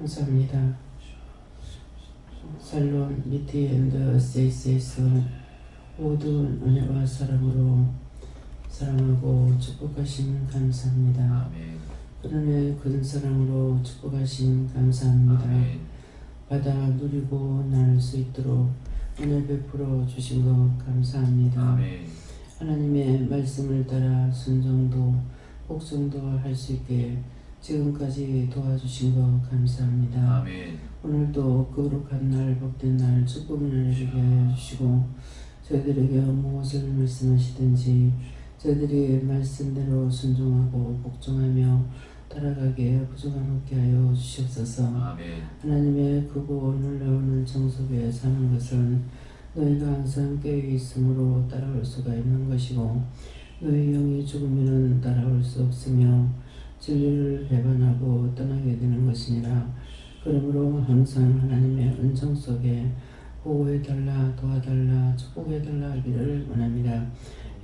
감사합니다. 살론 리티 앤드 세이스에서 모든 은혜와 사랑으로 사랑하고 축복하심 감사합니다. 아멘. 그러네 큰 사랑으로 축복하심 감사합니다. 아멘. 받아 누리고 나눌 수 있도록 은혜 베풀어 주신 것 감사합니다. 아멘. 하나님의 말씀을 따라 순종도 복종도 할 수 있게 지금까지 도와주신 것 감사합니다. 아멘. 오늘도 거룩한 날, 복된 날, 축복의 날을 되게 하여 주시고 저희들에게 무엇을 말씀하시든지 저희들이 말씀대로 순종하고 복종하며 따라가기에 부족함 없게 하여 주시옵소서. 아멘. 하나님의 크고 놀라운 정 속에 사는 것은 너희가 항상 깨어있으므로 따라올 수가 있는 것이고 너희 영이 죽으면 따라올 수 없으며 진리를 배반하고 떠나게 되는 것이니라. 그러므로 항상 하나님의 은총 속에 보호해달라, 도와달라, 축복해달라 하기를 원합니다.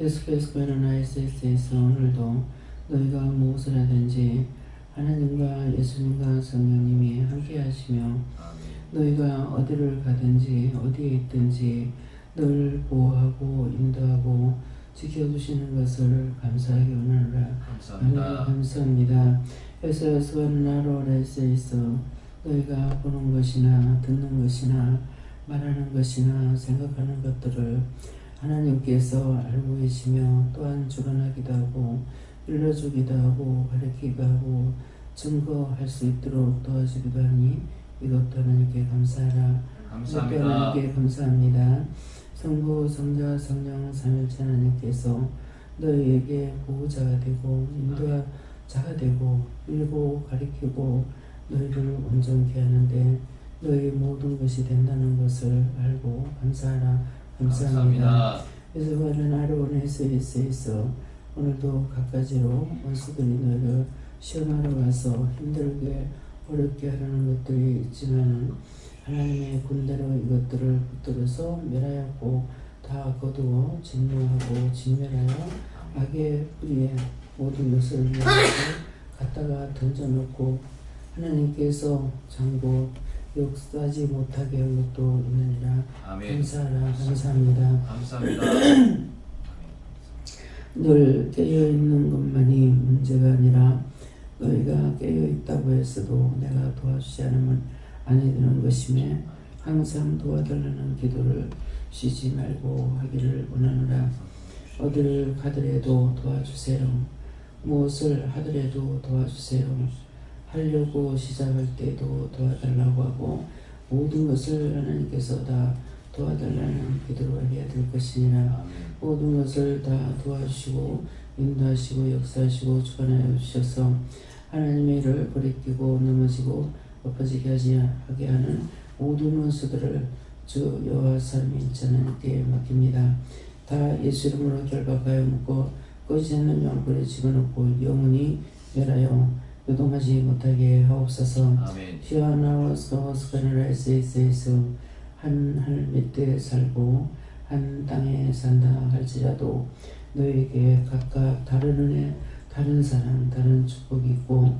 예수께서 구하는 ISS에서 오늘도 너희가 무엇을 하든지 하나님과 예수님과 성령님이 함께 하시며 너희가 어디를 가든지 어디에 있든지 너를 보호하고 인도하고 지켜주시는 것을 감사하게 원하노라. 감사합니다. 감사합니다. 그래서 수원나로레스에서 너희가 보는 것이나 듣는 것이나 말하는 것이나 생각하는 것들을 하나님께서 알고 계시며 또한 주관하기도 하고 일러주기도 하고 가르치기도 하고 증거할 수 있도록 도와주기도 하니 이것도 하나님께 감사하라. 감사합니다. 이것도 하나님께 감사합니다. 성부, 성자, 성령, 삼일체 하나님께서 너희에게 보호자가 되고 인도자가 되고 일고 가리키고 너희를 온전케 하는데 너희 모든 것이 된다는 것을 알고 감사하라. 감사합니다. 그래서 오늘 아로온에서 오늘도 갖가지로 원수들이 너희를 시험하러 와서 힘들게 어렵게 하려는 것들이 있지만은 하나님의 군대로 이것들을 붙들어서 멸하였고 다 거두어 진노하고 진멸하여 악의 뿌리에 모든 것을 멸하고 갖다가 던져놓고 하나님께서 장고 역사하지 못하게 한 것도 있느니라. 아멘. 감사하라. 감사합니다. 감사합니다. 늘 깨어있는 것만이 문제가 아니라 너희가 깨어있다고 했어도 내가 도와주지 않으면 아니 되는 것이며 항상 도와달라는 기도를 쉬지 말고 하기를 원하노라. 어디를 가더라도 도와주세요. 무엇을 하더라도 도와주세요. 하려고 시작할 때도 도와달라고 하고 모든 것을 하나님께서 다 도와달라는 기도를 해야 될 것이니라. 모든 것을 다 도와주시고 인도하시고 역사하시고 주관하여 주셔서 하나님의 일을 버리키고 넘어지고 엎어지게 하게 하는 모든 원수들을 주 여호와 사람이 하나님께 맡깁니다. 다 예수 이름으로 결박하여 묶고 꺼지지 않는 영불에 집어넣고 영원히 멸하여 요동하지 못하게 하옵소서. 시아나와서 스카네라이스에서 한 하늘 밑에 살고 한 땅에 산다 할지라도 너에게 각각 다른 은혜, 다른 사랑, 다른 축복이 있고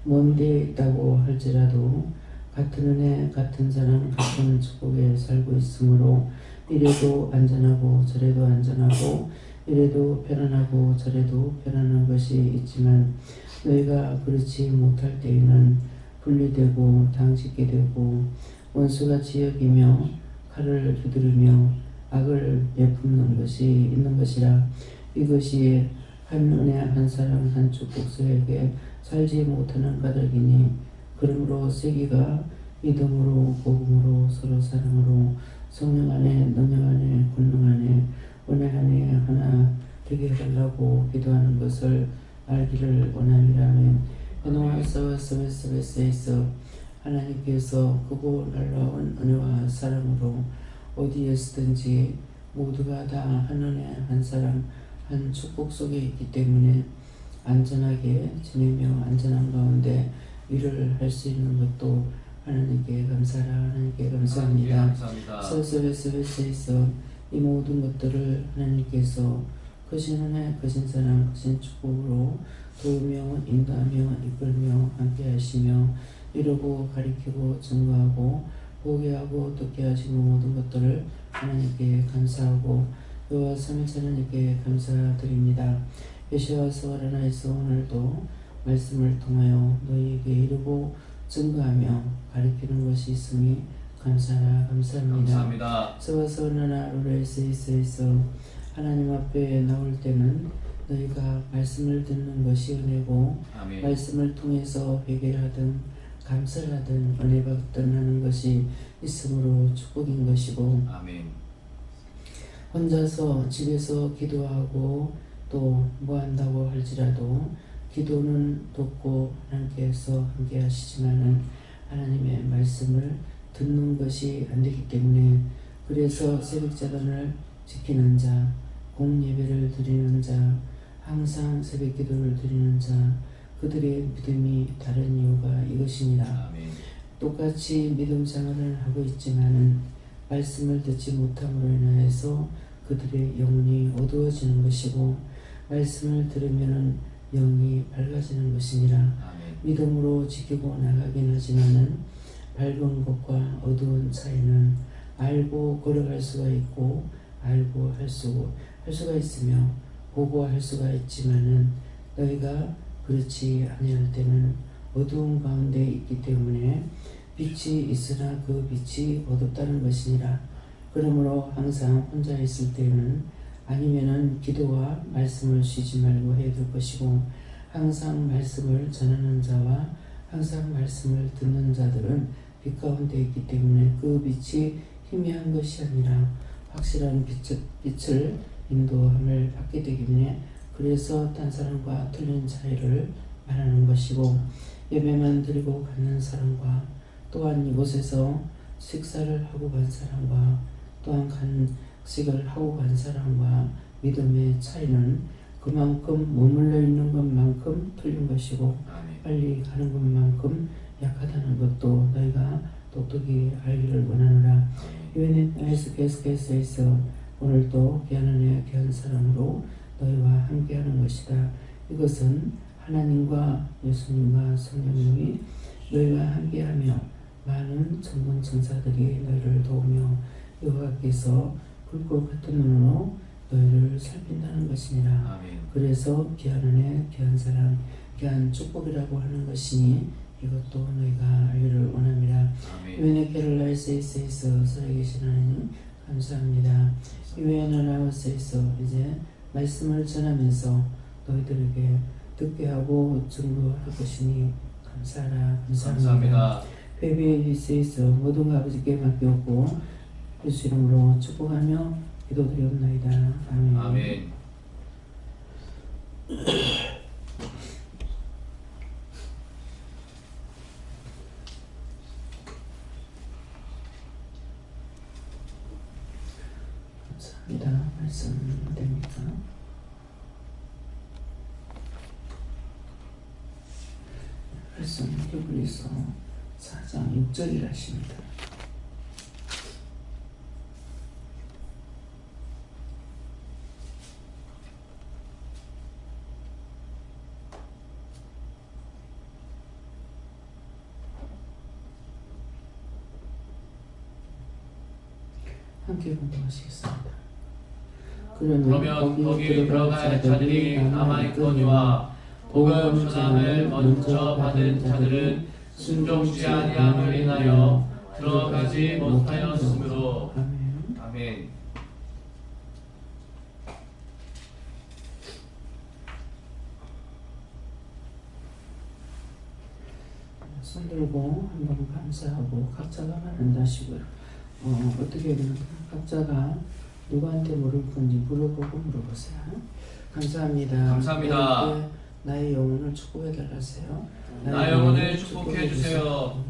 먼 데에 있다고 할지라도 같은 은혜, 같은 사랑, 같은 축복에 살고 있으므로 이래도 안전하고 저래도 안전하고 이래도 편안하고 저래도 편안한 것이 있지만 너희가 그렇지 못할 때에는 분리되고 당짓게 되고 원수같이 여기며 칼을 휘두르며 악을 내뿜는 것이 있는 것이라. 이것이 한 은혜, 한 사랑, 한 축복서에게 살지 못하는 까닭이니 그러므로 세기가 믿음으로 복음으로 서로 사랑으로 성령 안에 능력 안에 권능 안에 은혜 안에 하나 되게 해달라고 기도하는 것을 알기를 원함이라면 노아서 스베스에서 하나님께서 크고 놀라운 은혜와 사랑으로 어디에 서든지 모두가 다 한 은혜, 한 사랑, 한 축복 속에 있기 때문에 안전하게 지내며 안전한 가운데 일을 할 수 있는 것도 하나님께 감사하라. 하나님께 감사합니다. 서스베스에서 이 모든 것들을 하나님께서 크신 은혜, 크신 사랑, 크신 축복으로 도우며 인도하며 이끌며 함께 하시며 이루고 가리키고 증거하고 보게 하고 듣게 하시는 모든 것들을 하나님께 감사하고 여호와 삼위일체 하나님께 감사드립니다. 여호와 서울하나에서 오늘도 말씀을 통하여 너희에게 이루고 증거하며 가리키는 것이 있으니 감사합니다. 감사합니다. 서서나나 로레스이스에서 하나님 앞에 나올 때는 너희가 말씀을 듣는 것이 은혜고 아멘. 말씀을 통해서 회개하든 감사하든 은혜 받든 하는 것이 있으므로 축복인 것이고 아멘. 혼자서 집에서 기도하고 또 뭐 한다고 할지라도 기도는 돕고 하나님께서 함께 하시지만은 하나님의 말씀을 듣는 것이 안 되기 때문에 그래서 새벽자단을 지키는 자, 공예배를 드리는 자, 항상 새벽 기도를 드리는 자, 그들의 믿음이 다른 이유가 이것입니다. 아멘. 똑같이 믿음 생활을 하고 있지만은 말씀을 듣지 못함으로 인하여서 그들의 영혼이 어두워지는 것이고 말씀을 들으면은 영이 밝아지는 것이니라. 아멘. 믿음으로 지키고 나가긴 하지만은 밝은 것과 어두운 차이는 알고 걸어갈 수가 있고 알고 할 수가 있으며 보고 할 수가 있지만은 너희가 그렇지 아니할 때는 어두운 가운데 있기 때문에 빛이 있으나 그 빛이 어둡다는 것이니라. 그러므로 항상 혼자 있을 때는 아니면은 기도와 말씀을 쉬지 말고 해야 될 것이고 항상 말씀을 전하는 자와 항상 말씀을 듣는 자들은 빛 가운데 있기 때문에 그 빛이 희미한 것이 아니라 확실한 빛을 인도함을 받게 되기 때문에 그래서 딴 사람과 틀린 차이를 말하는 것이고 예배만 드리고 가는 사람과 또한 이곳에서 식사를 하고 간 사람과 또한 간식을 하고 간 사람과 믿음의 차이는 그만큼 머물러 있는 것만큼 틀린 것이고 아멘. 빨리 가는 것만큼 약하다는 것도 너희가 똑똑히 알기를 원하노라. 유엔에서 계속해서 오늘도 귀한 은혜 귀한 사랑으로 너희와 함께하는 것이다. 이것은 하나님과 예수님과 성령님이 너희와 함께하며 많은 천군 천사들이 너희를 도우며 여호와께서 불꽃 같은 눈으로 너희를 살핀다는 것이니라. 아멘. 그래서 귀한 은혜 귀한 사랑 귀한 축복이라고 하는 것이니 이것도 너희가 알기를 원합니다. 유엔의 캐롤라이스에서 살아계신 하나님 감사합니다. 유엔의 라오스에서 이제 말씀을 전하면서 너희들에게 듣게 하고 증거할 것이니 감사하라. 감사합니다. 베비에서 모든 아버지께 맡겼고 예수 이름으로 축복하며 기도드리옵나이다. 아멘. 아멘. 감사합니다. 말씀 됩니까? 말씀 히브리서 4장 6절이라십니다. 함께 공부하시겠습니다. 그러면 거기 들어갈 자들이 남아있거니와 복음 전함을 먼저 받은 자들은 순종치 아니함을 인하여 들어가지 못하였으므로. 아멘. 아멘. 손 들고 한번 감사하고 각자가 말한다시고요. 어떻게 되면 각자가 누구한테 물을 건지 물어보고 물어보세요. 감사합니다. 감사합니다. 나의 영혼을 축복해 달라세요. 나의 영혼을 축복해 주세요.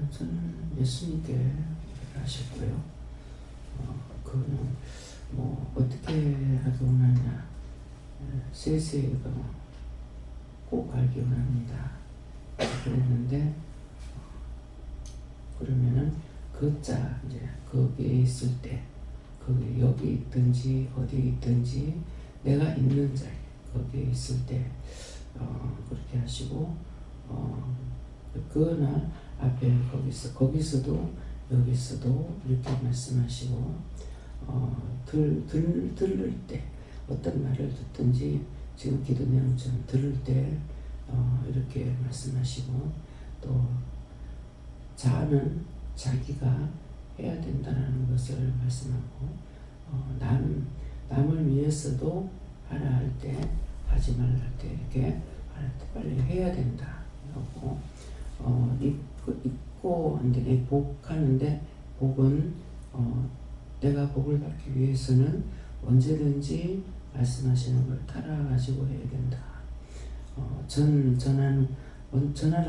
저는 예수님께 하셨고요. 그거는 뭐 어떻게 하기 원하냐, 세세가 꼭 알기 원합니다. 그랬는데 그러면은 그자 이제 거기에 있을 때, 거기 여기 있든지 어디 있든지 내가 있는 자리 거기에 있을 때 그렇게 하시고 그날 앞에 거기서도 여기서도 이렇게 말씀하시고 들을 때 어떤 말을 듣든지 지금 기도 내용처럼 들을 때 이렇게 말씀하시고 또 자는 자기가 해야 된다는 것을 말씀하고 남을 위해서도 하라 할 때 하지 말라 할 때 이렇게 할 때 빨리 해야 된다 하고 있고 이제 복하는데 복은 내가 복을 받기 위해서는 언제든지 말씀하시는 걸 따라가지고 해야 된다. 전화를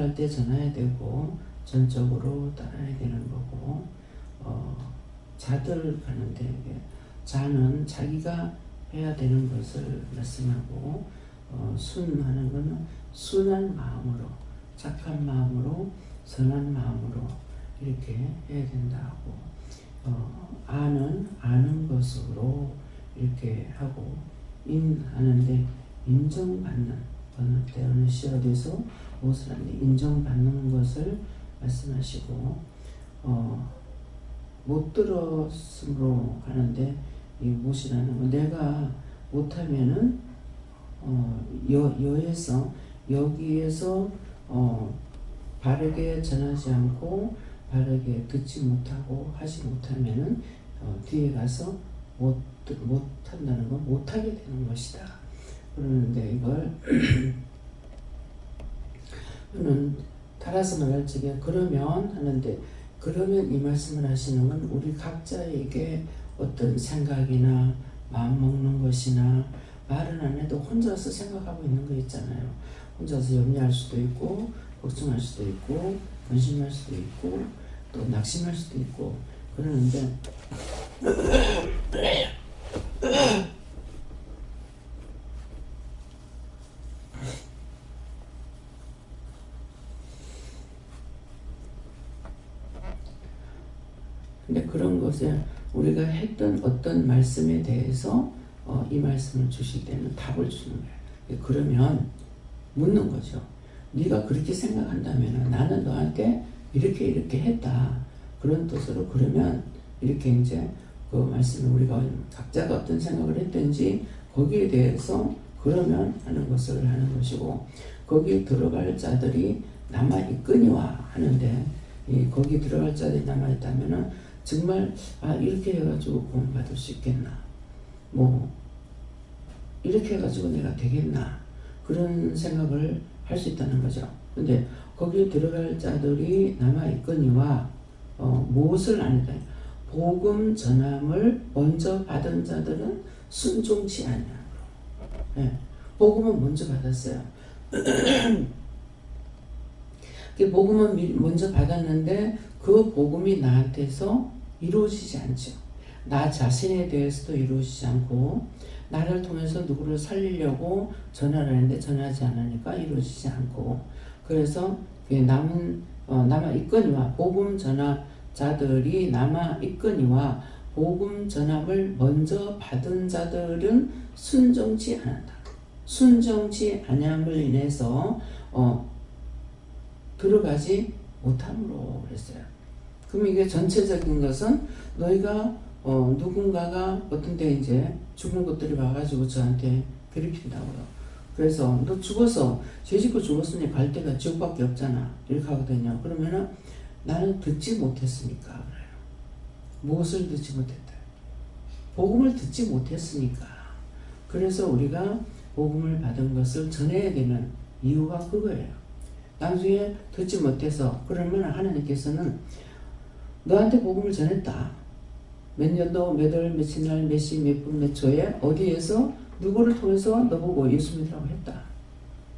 할 때 전화해야 되고 전적으로 따라야 되는 거고 자들 가는데 자는 자기가 해야 되는 것을 말씀하고 순하는 것은 순한 마음으로 착한 마음으로 선한 마음으로 이렇게 해야 된다고 아는 것으로 이렇게 하고 하는데 인정받는 어느 때 어느 시절에서 무엇을 하는데 인정받는 것을 말씀하시고 못 들었으므로 하는데 이 못이라는 거 내가 못하면은 여기에서 바르게 전하지 않고 바르게 듣지 못하고 하지 못하면은 뒤에 가서 못한다는 건 못하게 되는 것이다. 그러는데 이걸 저는 따라서 말할 적에 그러면 하는데 그러면 이 말씀을 하시는 건 우리 각자에게 어떤 생각이나 마음 먹는 것이나 말은 안 해도 혼자서 생각하고 있는 거 있잖아요. 혼자서 염려할 수도 있고 걱정할 수도 있고 근심할 수도 있고 또 낙심할 수도 있고 그러는데 근데 그런 것에 우리가 했던 어떤 말씀에 대해서 이 말씀을 주실 때는 답을 주는 거예요. 그러면 묻는 거죠. 네가 그렇게 생각한다면 나는 너한테 이렇게 했다. 그런 뜻으로 그러면 이렇게 이제 그 말씀을 우리가 각자가 어떤 생각을 했든지 거기에 대해서 그러면 하는 것을 하는 것이고 거기에 들어갈 자들이 남아있거니와 하는데 거기 들어갈 자들이 남아있다면은 정말 이렇게 해가지고 구원받을 수 있겠나 뭐 이렇게 해가지고 내가 되겠나 그런 생각을 할 수 있다는 거죠. 근데 거기에 들어갈 자들이 남아있거니와 무엇을 아니다. 복음 전함을 먼저 받은 자들은 순종치 아니하므로. 네, 복음은 먼저 받았어요. 복음은 먼저 받았는데 그 복음이 나한테서 이루어지지 않죠. 나 자신에 대해서도 이루어지지 않고 나를 통해서 누구를 살리려고 전화를 하는데 전하지 않으니까 이루어지지 않고 그래서 남아있거니와 복음 전하자들이 남아있거니와 복음 전함을 먼저 받은 자들은 순종치 않았다. 순종치 아니함을 인해서 들어가지 못함으로 그랬어요. 그럼 이게 전체적인 것은 너희가 누군가가 어떤 데 이제 죽은 것들이 와가지고 저한테 괴롭힌다고요. 그래서 너 죽어서 죄 짓고 죽었으니 갈 데가 지옥밖에 없잖아. 이렇게 하거든요. 그러면은 나는 듣지 못했으니까 그래요. 무엇을 듣지 못했다? 복음을 듣지 못했으니까. 그래서 우리가 복음을 받은 것을 전해야 되는 이유가 그거예요. 나중에 듣지 못해서 그러면 하나님께서는 너한테 복음을 전했다. 몇 년도, 몇 월, 며칠 날, 몇 시, 몇 분, 몇 초에 어디에서 누구를 통해서 너보고 예수 믿으라고 했다.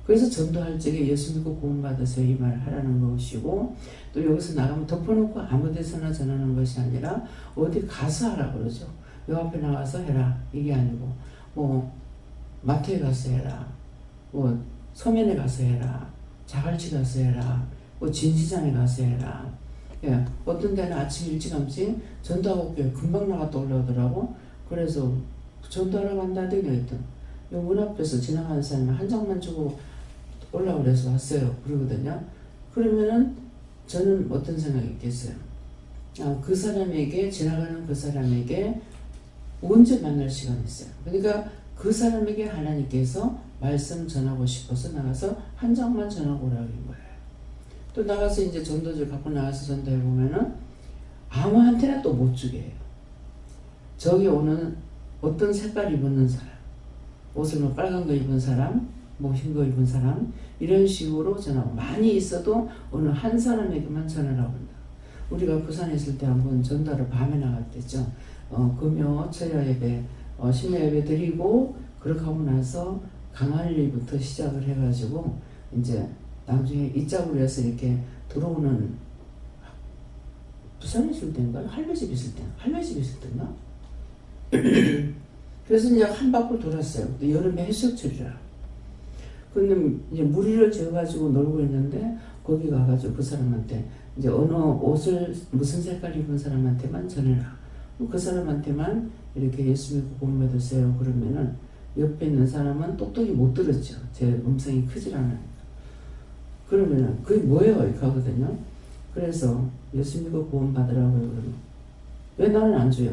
그래서 전도할 적에 예수 믿고 구원받으세요 이 말을 하라는 것이고, 또 여기서 나가면 덮어놓고 아무 데서나 전하는 것이 아니라 어디 가서 하라 그러죠. 요 앞에 나와서 해라 이게 아니고, 뭐 마트에 가서 해라, 뭐 서면에 가서 해라, 자갈치 가서 해라, 뭐 진시장에 가서 해라. 예, 어떤 데는 아침 일찌감치 전도하고 올게요. 금방 나갔다 올라오더라고. 그래서 전도하러 간다더니 했던 요 문 앞에서 지나가는 사람이 한 장만 주고 올라오래서 왔어요. 그러거든요. 그러면은 저는 어떤 생각이 있겠어요? 그 사람에게, 지나가는 그 사람에게 언제 만날 시간이 있어요. 그러니까 그 사람에게 하나님께서 말씀 전하고 싶어서 나가서 한 장만 전하고 오라는 거예요. 또 나가서 이제 전도지 갖고 나가서 전도해 보면은 아무한테나 또 못 주게 해요. 저기 오는 어떤 색깔 입은 사람, 옷을 뭐 빨간 거 입은 사람, 뭐 흰 거 입은 사람, 이런 식으로 전하고, 많이 있어도 어느 한 사람에게만 전하라고 한다. 우리가 부산에 있을 때 한번 전도를 밤에 나갔댔죠. 금요 철야 예배, 심야 예배 드리고 그렇게 하고 나서 강할리부터 시작을 해가지고 이제 나중에 이짝으로 해서 이렇게 들어오는, 부산에 있을 때인가요? 할매집 있을 때, 할매집 있을 때인가? 그래서 이제 한 바퀴 돌았어요. 여름에 해수욕철이라. 근데 이제 무리를 지어가지고 놀고 있는데 거기 가가지고 그 사람한테 이제 어느 옷을 무슨 색깔 입은 사람한테만 전해라. 그 사람한테만 이렇게 예수 믿고 구원받으세요. 그러면은 옆에 있는 사람은 똑똑히 못 들었죠. 제 음성이 크질 않으니까. 그러면은 그게 뭐예요? 이렇게 하거든요. 그래서 예수 믿고 구원받으라고요. 그러면 왜 나는 안 줘요?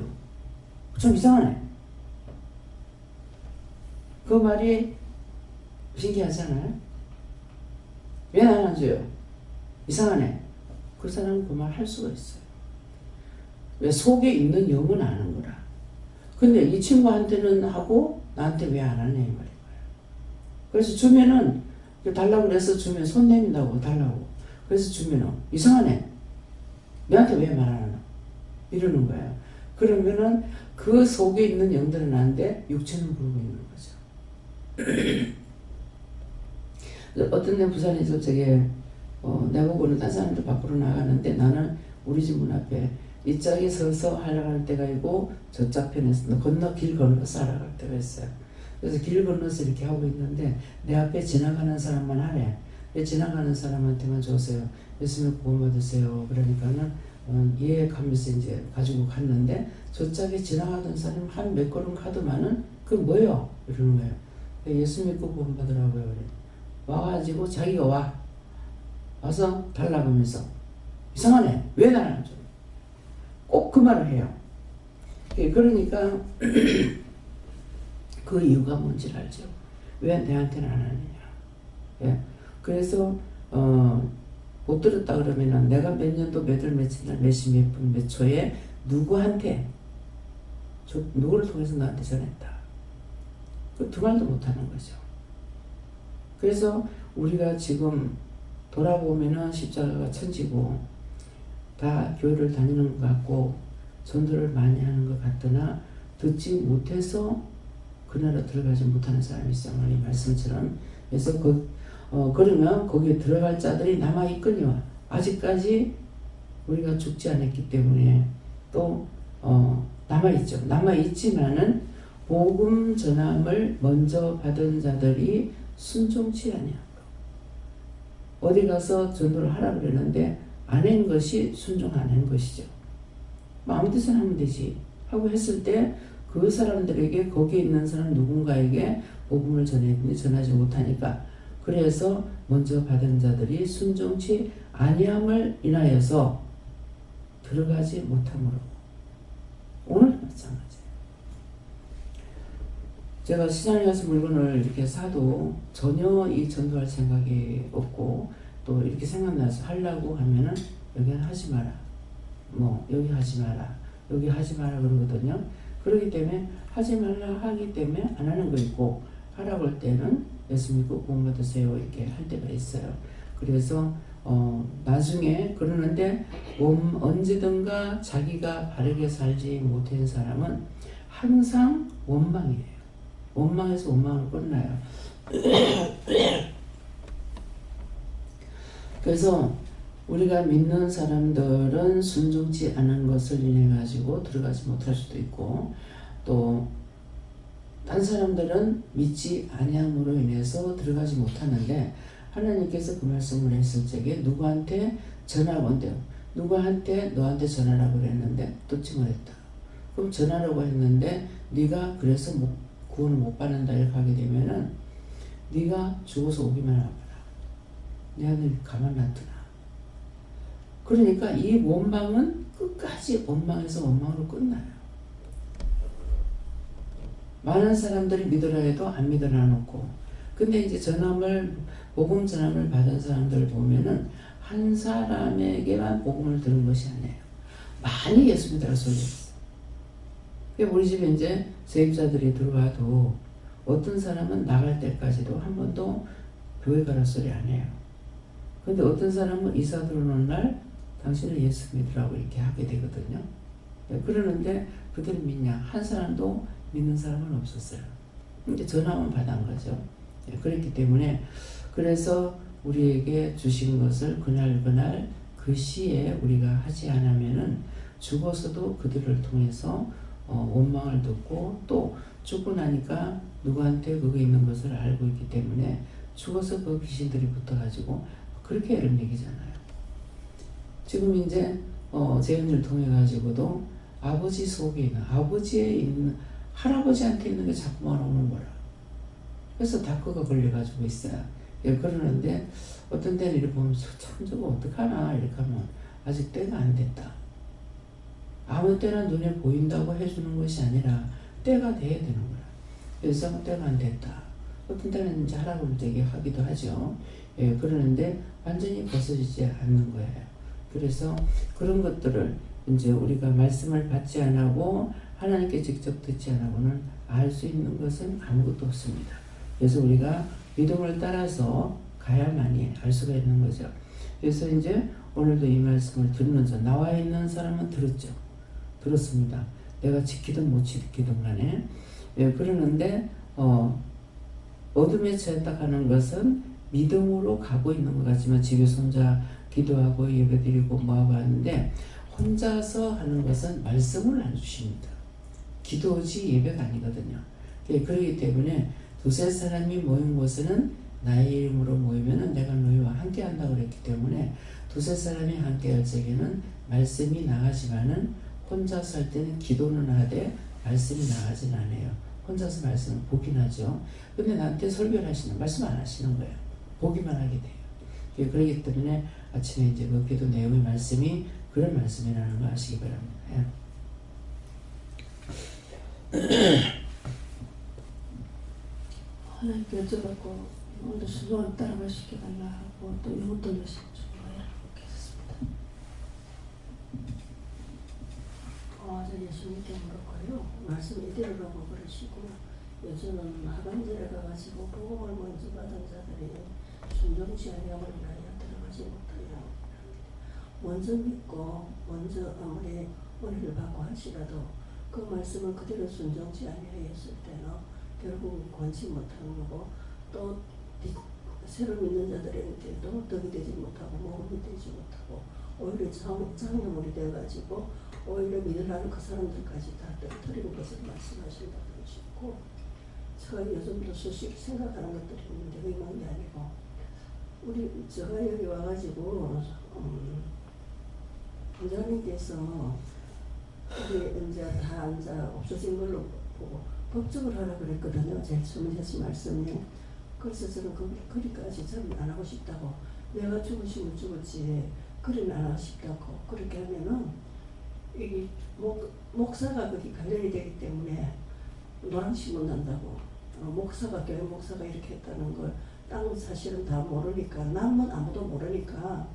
좀 이상하네. 그 말이 신기하잖아요. 왜 나는 안 줘요? 이상하네. 그 사람은 그 말 할 수가 있어요. 왜? 속에 있는 영은 아는 거라. 근데 이 친구한테는 하고 나한테 왜 안 하냐 이 말인 거예요. 그래서 주면은 달라고 그래서 주면 손 내민다고 달라고. 그래서 주면은 이상하네. 내한테 왜 말 안 하나? 이러는 거예요. 그러면은 그 속에 있는 영들은 아는데 육체는 부르고 있는 거죠. 어떤 데 부산에서 저게 내보고는 딴 사람들 밖으로 나가는데 나는 우리 집 문 앞에 이짝에 서서 하려고 할 때가 있고 저짝 편에서 길 건너서 하려고 할 때가 있어요. 그래서 길 건너서 이렇게 하고 있는데 내 앞에 지나가는 사람만 하래. 지나가는 사람한테만 줬어요. 예수 믿고 구원받으세요. 그러니까는 예 하면서 이제 가지고 갔는데 저짝에 지나가던 사람 한 몇 걸음 가더만은 그 뭐예요? 이러는 거예요. 예수 믿고 구원받으라고요. 그래. 와가지고 자기가 와서 달라고 하면서 이상하네. 왜 나를 안 줘? 꼭 그 말을 해요. 그러니까 그 이유가 뭔지를 알죠. 왜 내한테는 안 하느냐. 예. 그래서 못 들었다 그러면은 내가 몇 년도 몇 월 며칠 날 몇 시 몇 분 몇 초에 누구한테 누구를 통해서 나한테 전했다. 그 두 말도 못하는 거죠. 그래서 우리가 지금 돌아보면은 십자가가 천지고 다 교회를 다니는 것 같고 전도를 많이 하는 것 같으나 듣지 못해서 그 나라 들어가지 못하는 사람이 있어요. 이 말씀처럼. 그래서 그러면 거기에 들어갈 자들이 남아있거니와 아직까지 우리가 죽지 않았기 때문에 또 남아있죠. 남아있지만은 복음 전함을 먼저 받은 자들이 순종치 아니하고 어디 가서 전도를 하라 그러는데 안 한 것이 순종 안 한 것이죠. 뭐 아무 데서나 하면 되지 하고 했을 때 그 사람들에게 거기에 있는 사람 누군가에게 복음을 전하지 못하니까 그래서 먼저 받은 자들이 순종치 아니함을 인하여서 들어가지 못함으로 오늘 마찬가지예요. 제가 시장에 가서 물건을 이렇게 사도 전혀 이 전도할 생각이 없고 또 이렇게 생각나서 하려고 하면은 여기는 하지 마라. 뭐 여기 하지 마라. 여기 하지 마라 그러거든요. 그렇기 때문에 하지 말라 하기 때문에 안 하는 거 있고 하라고 할 때는 예수 믿고 구원받으세요 이렇게 할 때가 있어요. 그래서 나중에 그러는데 언제든가 자기가 바르게 살지 못한 사람은 항상 원망이에요. 원망해서 원망을 끝나요. 그래서 우리가 믿는 사람들은 순종치 않은 것을 인해 가지고 들어가지 못할 수도 있고, 또 딴 사람들은 믿지 아니함으로 인해서 들어가지 못하는데, 하나님께서 그 말씀을 했을 적에 누구한테 전화가 온대요. 누구한테 너한테 전화라고 그랬는데 또 찡을 했다. 그럼 전화라고 했는데 네가 그래서 구원을 못 받는다 이렇게 하게 되면은 네가 죽어서 오기만 하거라. 내 하늘 가만 놔두라. 그러니까 이 원망은 끝까지 원망에서 원망으로 끝나요. 많은 사람들이 믿으라 해도 안 믿으라 놓고, 근데 이제 복음 전함을 받은 사람들을 보면은 한 사람에게만 복음을 들은 것이 아니에요. 많이 예수 믿으라 소리 했어. 우리 집에 이제 세입자들이 들어와도 어떤 사람은 나갈 때까지도 한 번도 교회 가라 소리 안 해요. 근데 어떤 사람은 이사 들어오는 날 당신은 예수 믿으라고 이렇게 하게 되거든요. 그러는데 그들은 믿냐? 한 사람도 믿는 사람은 없었어요. 근데 전화만 받은 거죠. 그렇기 때문에 그래서 우리에게 주신 것을 그날 그 시에 우리가 하지 않으면은 죽어서도 그들을 통해서 원망을 듣고, 또 죽고 나니까 누구한테 그거 있는 것을 알고 있기 때문에 죽어서 그 귀신들이 붙어가지고 그렇게 애를 먹이잖아요. 지금 이제 재현을 통해 가지고도 아버지 속에 있는, 아버지에 있는, 할아버지한테 있는 게 자꾸만 오는 거라. 그래서 다크가 걸려가지고 있어요. 그러는데 어떤 때는 이렇게 보면 참 저거 어떡하나 이렇게 하면 아직 때가 안 됐다. 아무 때나 눈에 보인다고 해주는 것이 아니라 때가 돼야 되는 거야. 그래서 때가 안 됐다. 어떤 때는 이제 하라고 되게 하기도 하죠. 그러는데 완전히 벗어지지 않는 거예요. 그래서 그런 것들을 이제 우리가 말씀을 받지 않고 하나님께 직접 듣지 않고는 알 수 있는 것은 아무것도 없습니다. 그래서 우리가 믿음을 따라서 가야만이 알 수가 있는 거죠. 그래서 이제 오늘도 이 말씀을 들으면서 나와 있는 사람은 들었습니다. 내가 지키든 못 지키든 간에. 그러는데 어둠에 처했다 하는 것은 믿음으로 가고 있는 것 같지만 집에서 혼자 기도하고 예배드리고 뭐하고 하는데, 혼자서 하는 것은 말씀을 안 주십니다. 기도지 예배가 아니거든요. 그렇기 때문에 두세 사람이 모인 곳에는 나의 이름으로 모이면은 내가 너희와 함께 한다고 그랬기 때문에 두세 사람이 함께 할 적에는 말씀이 나가지만은 혼자서 할 때는 기도는 하되 말씀이 나가진 않아요. 혼자서 말씀을 보긴 하죠. 근데 나한테 설교를 하시는, 말씀 안 하시는 거예요. 보기만 하게 돼요. 그렇기 때문에 아침에 이제 그 기도 내용의 말씀이 그런 말씀이라는 거 아시기 바랍니다. 하나님께 여쭤봤고 오늘 수고를 따라갈 수 있게 달라 하고 또 이것도 열심히 이렇게 했습니다. 저 예수님께 물었고요. 말씀 이대로라고 그러시고, 요즘은 하반절에 가가지고 복음을 먼저 받은 자들이 순종치 아니함을 인하여 들어가지 못하여, 먼저 믿고 먼저 아무리 은혜를 받고 할지라도 그 말씀을 그대로 순종치 아니하였을 때는 결국 권치 못하는 거고, 또 새로 믿는 자들에게도 덕이 되지 못하고 모험이 되지 못하고 오히려 장애물이 되어가지고 오히려 믿으라는 그 사람들까지 다 떨어뜨리는 것을 말씀하신다 그러시고, 제가 요즘도 수십 생각하는 것들이 있는데 의문이 아니고, 제가 여기 와가지고 원장님께서 우리 이제 다 앉아 없어진 걸로 보고 법적으로 하라 그랬거든요. 제일 처음에 말씀이. 그래서 저는 거기까지 저는 안 하고 싶다고, 내가 죽으시면 죽었지 그리는 안 하고 싶다고. 그렇게 하면은 이 목사가 거기 관련이 되기 때문에 노란심을 난다고. 교회 목사가 이렇게 했다는 걸 땅 사실은 다 모르니까, 남은 아무도 모르니까,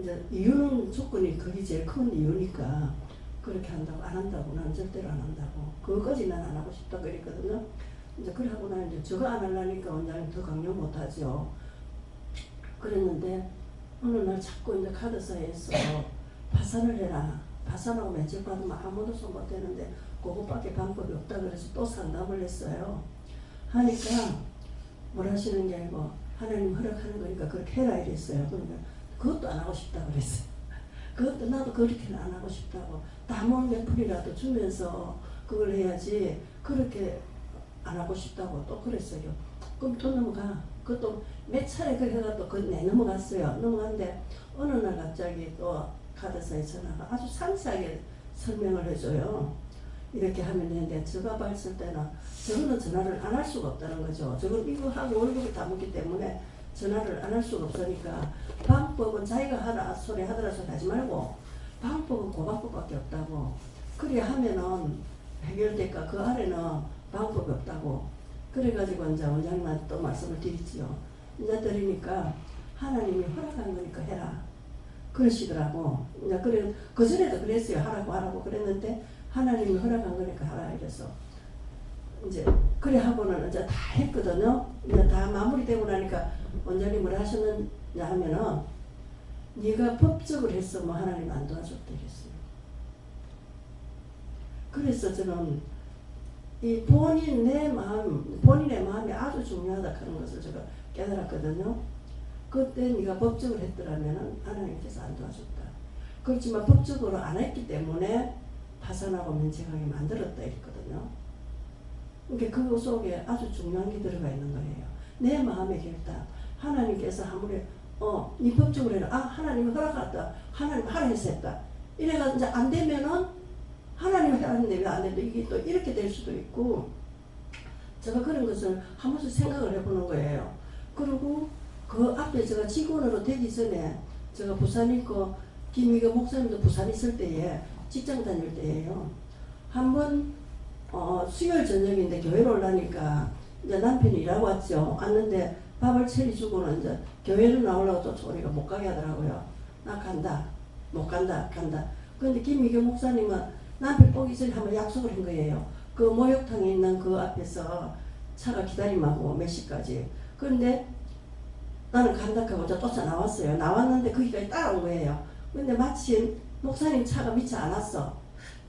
이제 이유는 조건이 그게 제일 큰 이유니까 그렇게 한다고. 안 한다고. 난 절대로 안 한다고. 그거까지 난 안 하고 싶다고 그랬거든요. 이제 그래 하고 나는 이제 저거 안 하려니까 원장님 더 강요 못 하죠. 그랬는데 어느 날 자꾸 이제 카드사에서 파산을 해라. 파산하고 면책 받으면 아무도 손 못 대는데 그것밖에 방법이 없다 그래서 또 상담을 했어요. 하니까 뭘 하시는 게 아니고 하나님 허락하는 거니까 그렇게 해라 이랬어요. 그러니까 그것도 안 하고 싶다고 그랬어요. 그것도 나도 그렇게는 안 하고 싶다고. 담원 몇 풀이라도 주면서 그걸 해야지 그렇게 안 하고 싶다고 또 그랬어요. 그럼 또 넘어가. 그것도 몇 차례 그래가 또 넘어갔어요. 넘어갔는데 어느 날 갑자기 또 카드사에 전화가 아주 상세하게 설명을 해줘요. 이렇게 하면 되는데 제가 봤을 때는 저거는 전화를 안 할 수가 없다는 거죠. 저건 이거 하고 월급을 다 먹기 때문에 전화를 안 할 수가 없으니까 방법은 자기가 하라 소리 하더라 소리 하지 말고 방법은 그 방법밖에 없다고. 그래 하면은 해결될까 그 아래는 방법이 없다고. 그래가지고 이제 원장님한테 또 말씀을 드리지요. 이제 드리니까 하나님이 허락한 거니까 해라 그러시더라고. 이제 그래 그 전에도 그랬어요. 하라고 그랬는데 하나님이 허락한 거니까 하라 이래서 이제 그래 하고는 이제 다 했거든요. 이제 다 마무리되고 나니까 원장님 뭐라 하셨느냐 하면은 네가 법적으로 했어 뭐 하나님 안 도와줬다 이랬어요. 그래서 저는 이 본인의 마음이 아주 중요하다 하는 것을 제가 깨달았거든요. 그때 네가 법적으로 했더라면 하나님께서 안 도와줬다. 그렇지만 법적으로 안 했기 때문에 파산하고 면책하게 만들었다 이랬거든요. 그러니까 그 속에 아주 중요한 게 들어가 있는 거예요. 내 마음의 결단. 하나님께서 아무리 네 법적으로 해라. 하나님이 허락했다. 하나님 하라 해서 했다. 이래가 이제 안 되면은 하나님이 하라는데 왜 안 된다. 이게 또 이렇게 될 수도 있고 제가 그런 것을 한 번씩 생각을 해보는 거예요. 그리고 그 앞에 제가 직원으로 되기 전에 제가 부산에 있고 김희교 목사님도 부산에 있을 때에 직장 다닐 때예요. 한번 수요일 저녁인데 교회로 올라니까 이제 남편이 일하고 왔죠. 왔는데 밥을 차려주고는 이제 교회를 나오려고 쫓아오니까 못 가게 하더라고요. 나 간다. 못 간다. 그런데 김희교 목사님은 남편 보기 전에 한번 약속을 한 거예요. 그 목욕탕에 있는 그 앞에서 차가 기다림하고 몇 시까지. 그런데 나는 간다 하고 쫓아 나왔어요. 나왔는데 거기까지 따라온 거예요. 근데 마침 목사님 차가 미처 안 왔어.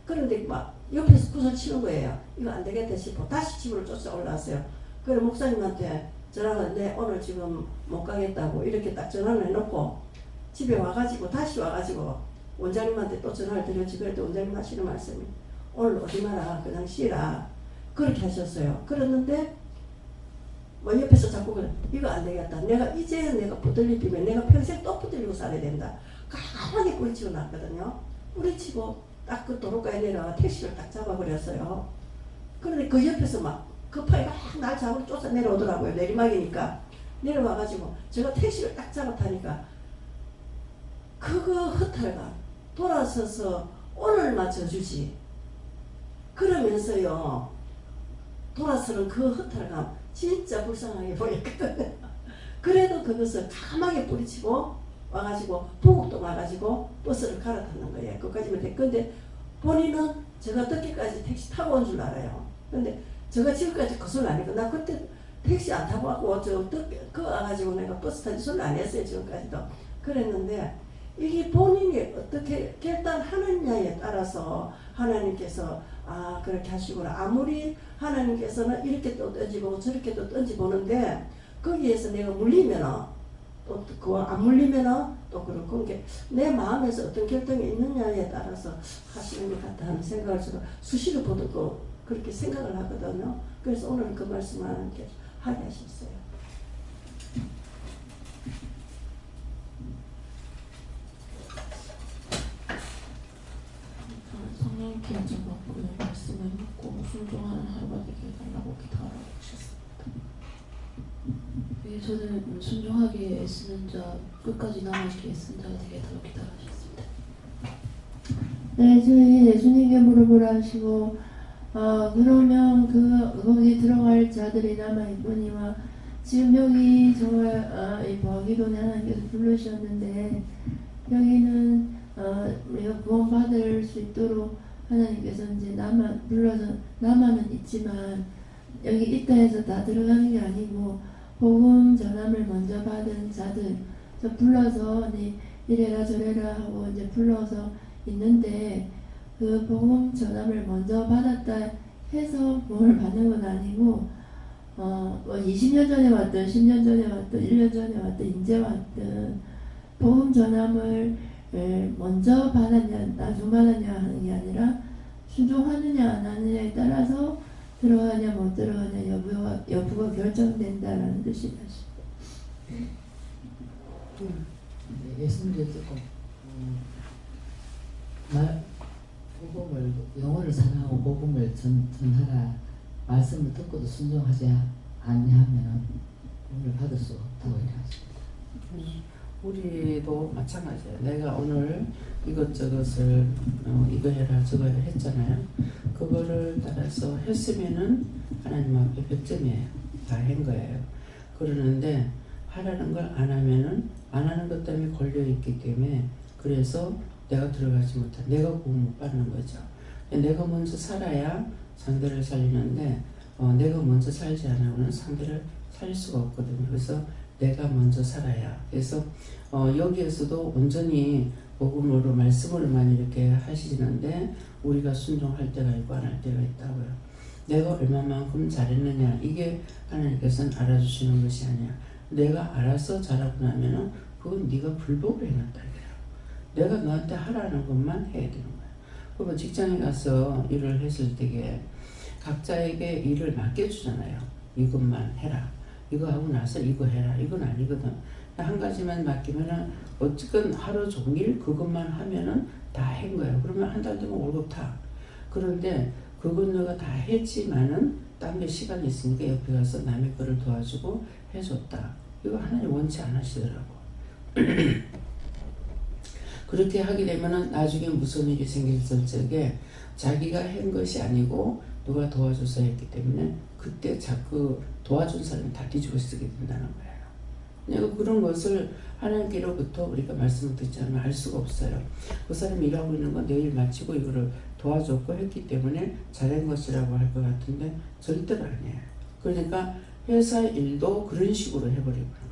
그런데 막 옆에서 구슬 치는 거예요. 이거 안 되겠다 싶어. 다시 집으로 쫓아 올라왔어요. 그래 목사님한테 전화가 내 오늘 지금 못 가겠다고 이렇게 딱 전화를 해놓고 집에 와가지고 다시 와가지고 원장님한테 또 전화를 드렸지. 그랬더니 원장님 하시는 말씀이 오늘 오지 마라 그냥 쉬라 그렇게 하셨어요. 그랬는데 뭐 옆에서 자꾸 그래 이거 안 되겠다. 내가 이제 내가 부들리 비면 내가 평생 또 부들리고 살아야 된다. 가만히 뿌리치고 났거든요. 뿌리치고 딱 그 도로가에 내려가 택시를 딱 잡아버렸어요. 그런데 그 옆에서 막 급하게 막 날 잡으러 쫓아 내려오더라고요. 내리막이니까 내려와가지고 제가 택시를 딱 잡아 타니까 그거 허탈감 돌아서서 오늘 맞춰주지 그러면서요 돌아서는 그 허탈감 진짜 불쌍하게 보였거든요. 그래도 그것을 까맣게 뿌리치고 와가지고 보국도 와가지고 버스를 갈아탔는 거예요. 그까지만 됐. 근데 본인은 제가 늦게까지 택시 타고 온 줄 알아요. 근데 제가 지금까지 그 소리 안 했고 나 그때 택시 안 타고 왔고 그 와가지고 내가 버스 타지 소리 안 했어요. 지금까지도 그랬는데 이게 본인이 어떻게 결단하느냐에 따라서 하나님께서 그렇게 하시구나. 아무리 하나님께서는 이렇게 또 던지고 저렇게 또 던지보는데 거기에서 내가 물리면은 또 그거 안 물리면은 또 그렇고 내 마음에서 어떤 결정이 있느냐에 따라서 하시는 것 같다 하는 생각을 제가 수시로 보고 그렇게 생각을 하거든요. 그래서 오늘은 그 말씀을 하나님께 하게 하셨어요. 성령께 여쭤봤고요. 말씀을 묻고 순종하는 하루가 되게 해달라고 기도하라고 하셨습니다. 예, 저는 순종하기에 애쓰는 자, 끝까지 남아있기에 애쓰는 자가 되겠다고 기도하셨습니다. 네, 저희 예수님께 물어보라 하시고 그러면 거기 들어갈 자들이 남아있거니와 지금 여기 정말 이 버기도에 하나님께서 부르셨는데 여기는 우리가 구원받을 수 있도록 하나님께서 이제 불러서 남아는 있지만 여기 있다 해서 다 들어가는 게 아니고 복음 전함을 먼저 받은 자들 저 불러서 이래라 저래라 하고 이제 불러서 있는데 그 복음 전함을 먼저 받았다 해서 복음을 받는 건 아니고 뭐 20년 전에 왔든 10년 전에 왔든 1년 전에 왔든 이제 왔든 복음 전함을 먼저 받았냐 나중 받았냐 하는 게 아니라 순종하느냐 안 하느냐에 따라서 들어가냐 못 들어가냐 여부가 결정된다라는 뜻이다. 예수님도 조금 복음을 영혼을 사랑하고 복음을 전하라 말씀을 듣고도 순종하지 아니하면 복음을 받을 수 없다고 얘기하십니다. 우리도 마찬가지예요. 내가 오늘 이것저것을 이거 해라 저거 해라 했잖아요. 그거를 따라서 했으면은 하나님 앞에 100점이에요. 다 한 거예요. 그러는데 하라는 걸 안 하면은 안 하는 것 때문에 걸려있기 때문에 그래서 내가 들어가지 못한 내가 구원 못 받는 거죠. 내가 먼저 살아야 상대를 살리는데 내가 먼저 살지 않으면 상대를 살릴 수가 없거든요. 그래서 내가 먼저 살아야. 그래서 여기에서도 온전히 복음으로 말씀으로만 이렇게 하시는데 우리가 순종할 때가 있고 안 할 때가 있다고요. 내가 얼마만큼 잘했느냐 이게 하나님께서는 알아주시는 것이 아니야. 내가 알아서 잘하고 나면은 그건 네가 불복을 해놨다 이거야. 내가 너한테 하라는 것만 해야 되는 거야. 그러면 직장에 가서 일을 했을 때에 각자에게 일을 맡겨주잖아요. 이것만 해라. 이거 하고 나서 이거 해라. 이건 아니거든. 한 가지만 맡기면은 어쨌든 하루 종일 그것만 하면은 다 한 거야. 그러면 한 달 되면 월급 타. 그런데 그건 내가 다 했지만은 딴 데 시간이 있으니까 옆에 가서 남의 거를 도와주고 해줬다. 이거 하나님 원치 안 하시더라고. 그렇게 하게 되면은 나중에 무슨 일이 생길 적에 자기가 한 것이 아니고 누가 도와줘서 했기 때문에 그때 자꾸 도와준 사람이 다 뒤집어 쓰게 된다는 거예요. 내가 그런 것을 하나님께로부터 우리가 말씀을 듣지 않으면 알 수가 없어요. 그 사람이 일하고 있는 건 내일 마치고 이거를 도와줬고 했기 때문에 잘한 것이라고 할 것 같은데 절대로 아니에요. 그러니까 회사 일도 그런 식으로 해버리는 거야.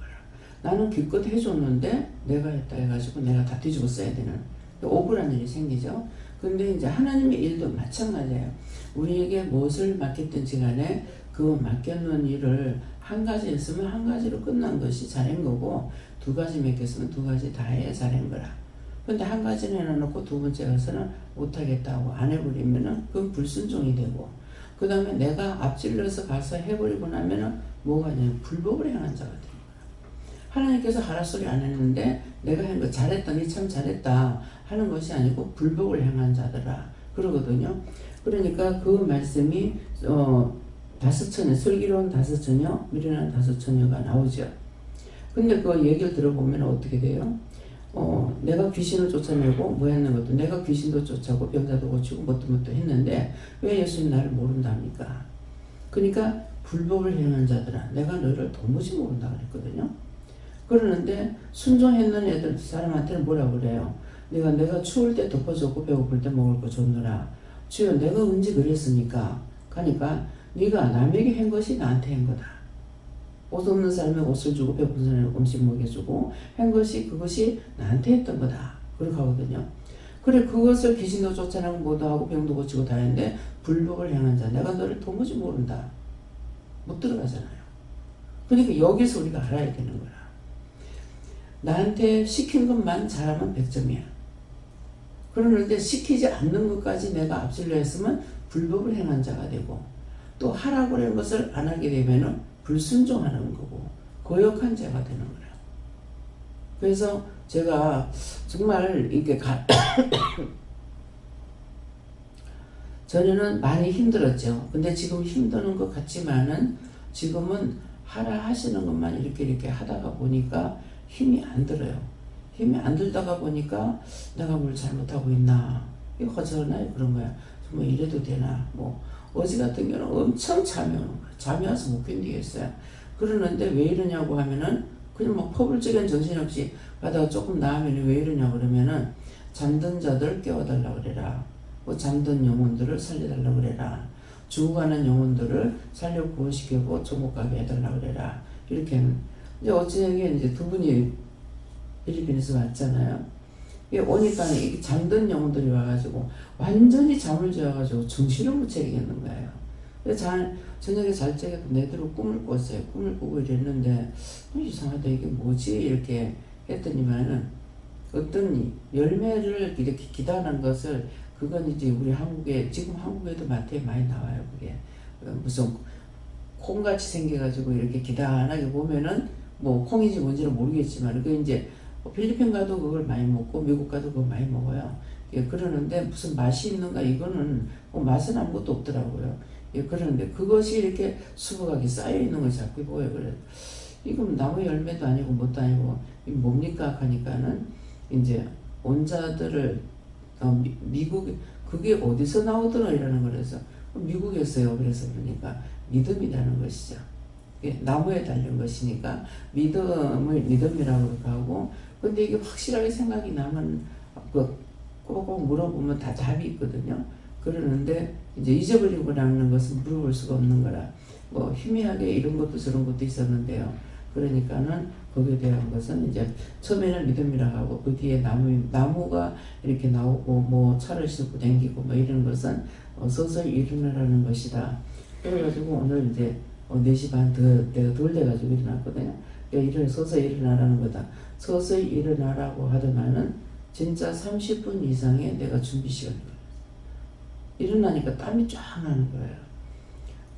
나는 기껏 해줬는데 내가 했다 해가지고 내가 다 뒤집어 써야 되는 억울한 일이 생기죠. 근데 이제 하나님의 일도 마찬가지예요. 우리에게 무엇을 맡겼든지 간에 그 맡겨놓은 일을 한 가지 했으면 한 가지로 끝난 것이 잘한 거고 두 가지 맡겼으면 두 가지 다 해야 잘한 거라. 근데 한 가지는 해놓고 두 번째 가서는 못하겠다고 안 해버리면은 그건 불순종이 되고 그 다음에 내가 앞질러서 가서 해버리고 나면은 뭐가 되냐면 불법을 행한 자가 되는 거야. 하나님께서 하라 소리 안 했는데 내가 한 거 잘했다, 니 참 잘했다 하는 것이 아니고 불법을 행한 자들아 그러거든요. 그러니까 그 말씀이 다섯 처녀, 슬기로운 다섯 처녀, 미련한 다섯 처녀가 나오죠. 근데 그 얘기를 들어보면 어떻게 돼요? 내가 귀신을 쫓아내고 뭐 했는 것도 내가 귀신도 쫓아고 병자도 고치고 뭣도 했는데 왜 예수님 나를 모른답니까? 그러니까 불법을 행한 자들아 내가 너를 도무지 모른다 그랬거든요. 그러는데 순종했는 애들 사람한테는 뭐라 그래요? 내가 추울 때 덮어줬고 배고플 때 먹을 거 줬느라 주여 내가 언제 그랬습니까? 그러니까 네가 남에게 한 것이 나한테 한 거다. 옷 없는 사람에 옷을 주고 배고픈 사람에 음식 먹여주고 한 것이 그것이 나한테 했던 거다. 그렇게 하거든요. 그래 그것을 귀신도 쫓아내고 뭐도 하고 병도 고치고 다 했는데 불법을 행한 자 내가 너를 도무지 모른다. 못 들어가잖아요. 그러니까 여기서 우리가 알아야 되는 거야. 나한테 시킨 것만 잘하면 100점이야. 그러는데 시키지 않는 것까지 내가 앞질러 했으면 불법을 행한 자가 되고 또 하라고 한 것을 안 하게 되면은 불순종하는 거고 거역한 자가 되는 거예요. 그래서 제가 정말 이게 전에는 많이 힘들었죠. 근데 지금 힘드는 것 같지만은 지금은 하라 하시는 것만 이렇게 하다가 보니까 힘이 안 들어요. 힘이 안 들다가 보니까 내가 뭘 잘못하고 있나 이거 허전하요 그런 거야. 뭐 이래도 되나 뭐 어제 같은 경우는 엄청 잠이 오는 거야. 잠이 와서 못 견디겠어요. 그러는데 왜 이러냐고 하면은 그냥 막 퍼블적인 정신없이 가다가 조금 나으면 왜 이러냐고 그러면은 잠든 자들 깨워달라 그래라. 뭐 잠든 영혼들을 살려달라 그래라. 죽어가는 영혼들을 살려 구원시키고 천국 가게 해달라 그래라. 이렇게 이제 어찌되게 이제 두 분이 필리핀에서 왔잖아요. 오니까 이게 잠든 영혼들이 와가지고 완전히 잠을 재워가지고 정신을 못 차리겠는 거예요. 그래서 저녁에 잘 적에도 내대로 꿈을 꿨어요. 꿈을 꾸고 이랬는데 이상하다 이게 뭐지 이렇게 했더니만은 어떤 열매를 이렇게 기다는 것을 그건 이제 우리 한국에 지금 한국에도 마트에 많이 나와요. 그게 무슨 콩같이 생겨가지고 이렇게 기다하게 보면은 뭐 콩인지 뭔지는 모르겠지만 그 이제 필리핀 가도 그걸 많이 먹고 미국 가도 그걸 많이 먹어요. 예, 그러는데 무슨 맛이 있는가 이거는 뭐 맛은 아무것도 없더라고요. 예, 그러는데 그것이 이렇게 수북하게 쌓여 있는 걸 자꾸 보여요. 그래 이건 나무 열매도 아니고 뭣도 아니고 이게 뭡니까 하니까는 이제 원자들을 미국 그게 어디서 나오더라 이러는 거라서 미국에서요. 그래서 그러니까 믿음이라는 것이죠. 나무에 달린 것이니까 믿음을 믿음이라고 하고 근데 이게 확실하게 생각이 나면 꼭꼭 물어보면 다 답이 있거든요. 그러는데 이제 잊어버리고 남는 것은 물어볼 수가 없는 거라 뭐 희미하게 이런 것도 저런 것도 있었는데요. 그러니까는 거기에 대한 것은 이제 처음에는 믿음이라고 하고 그 뒤에 나무가 이렇게 나오고 뭐 차를 싣고 다니고 뭐 이런 것은 서서히 일어나라는 것이다. 그래가지고 오늘 이제 4시 반 내가 덜 돼가지고 일어났거든요. 그러니까 서서히 일어나라는 거다. 서서히 일어나라고 하더만은 진짜 30분 이상의 내가 준비 시간이 걸렸어요. 일어나니까 땀이 쫙 나는 거예요.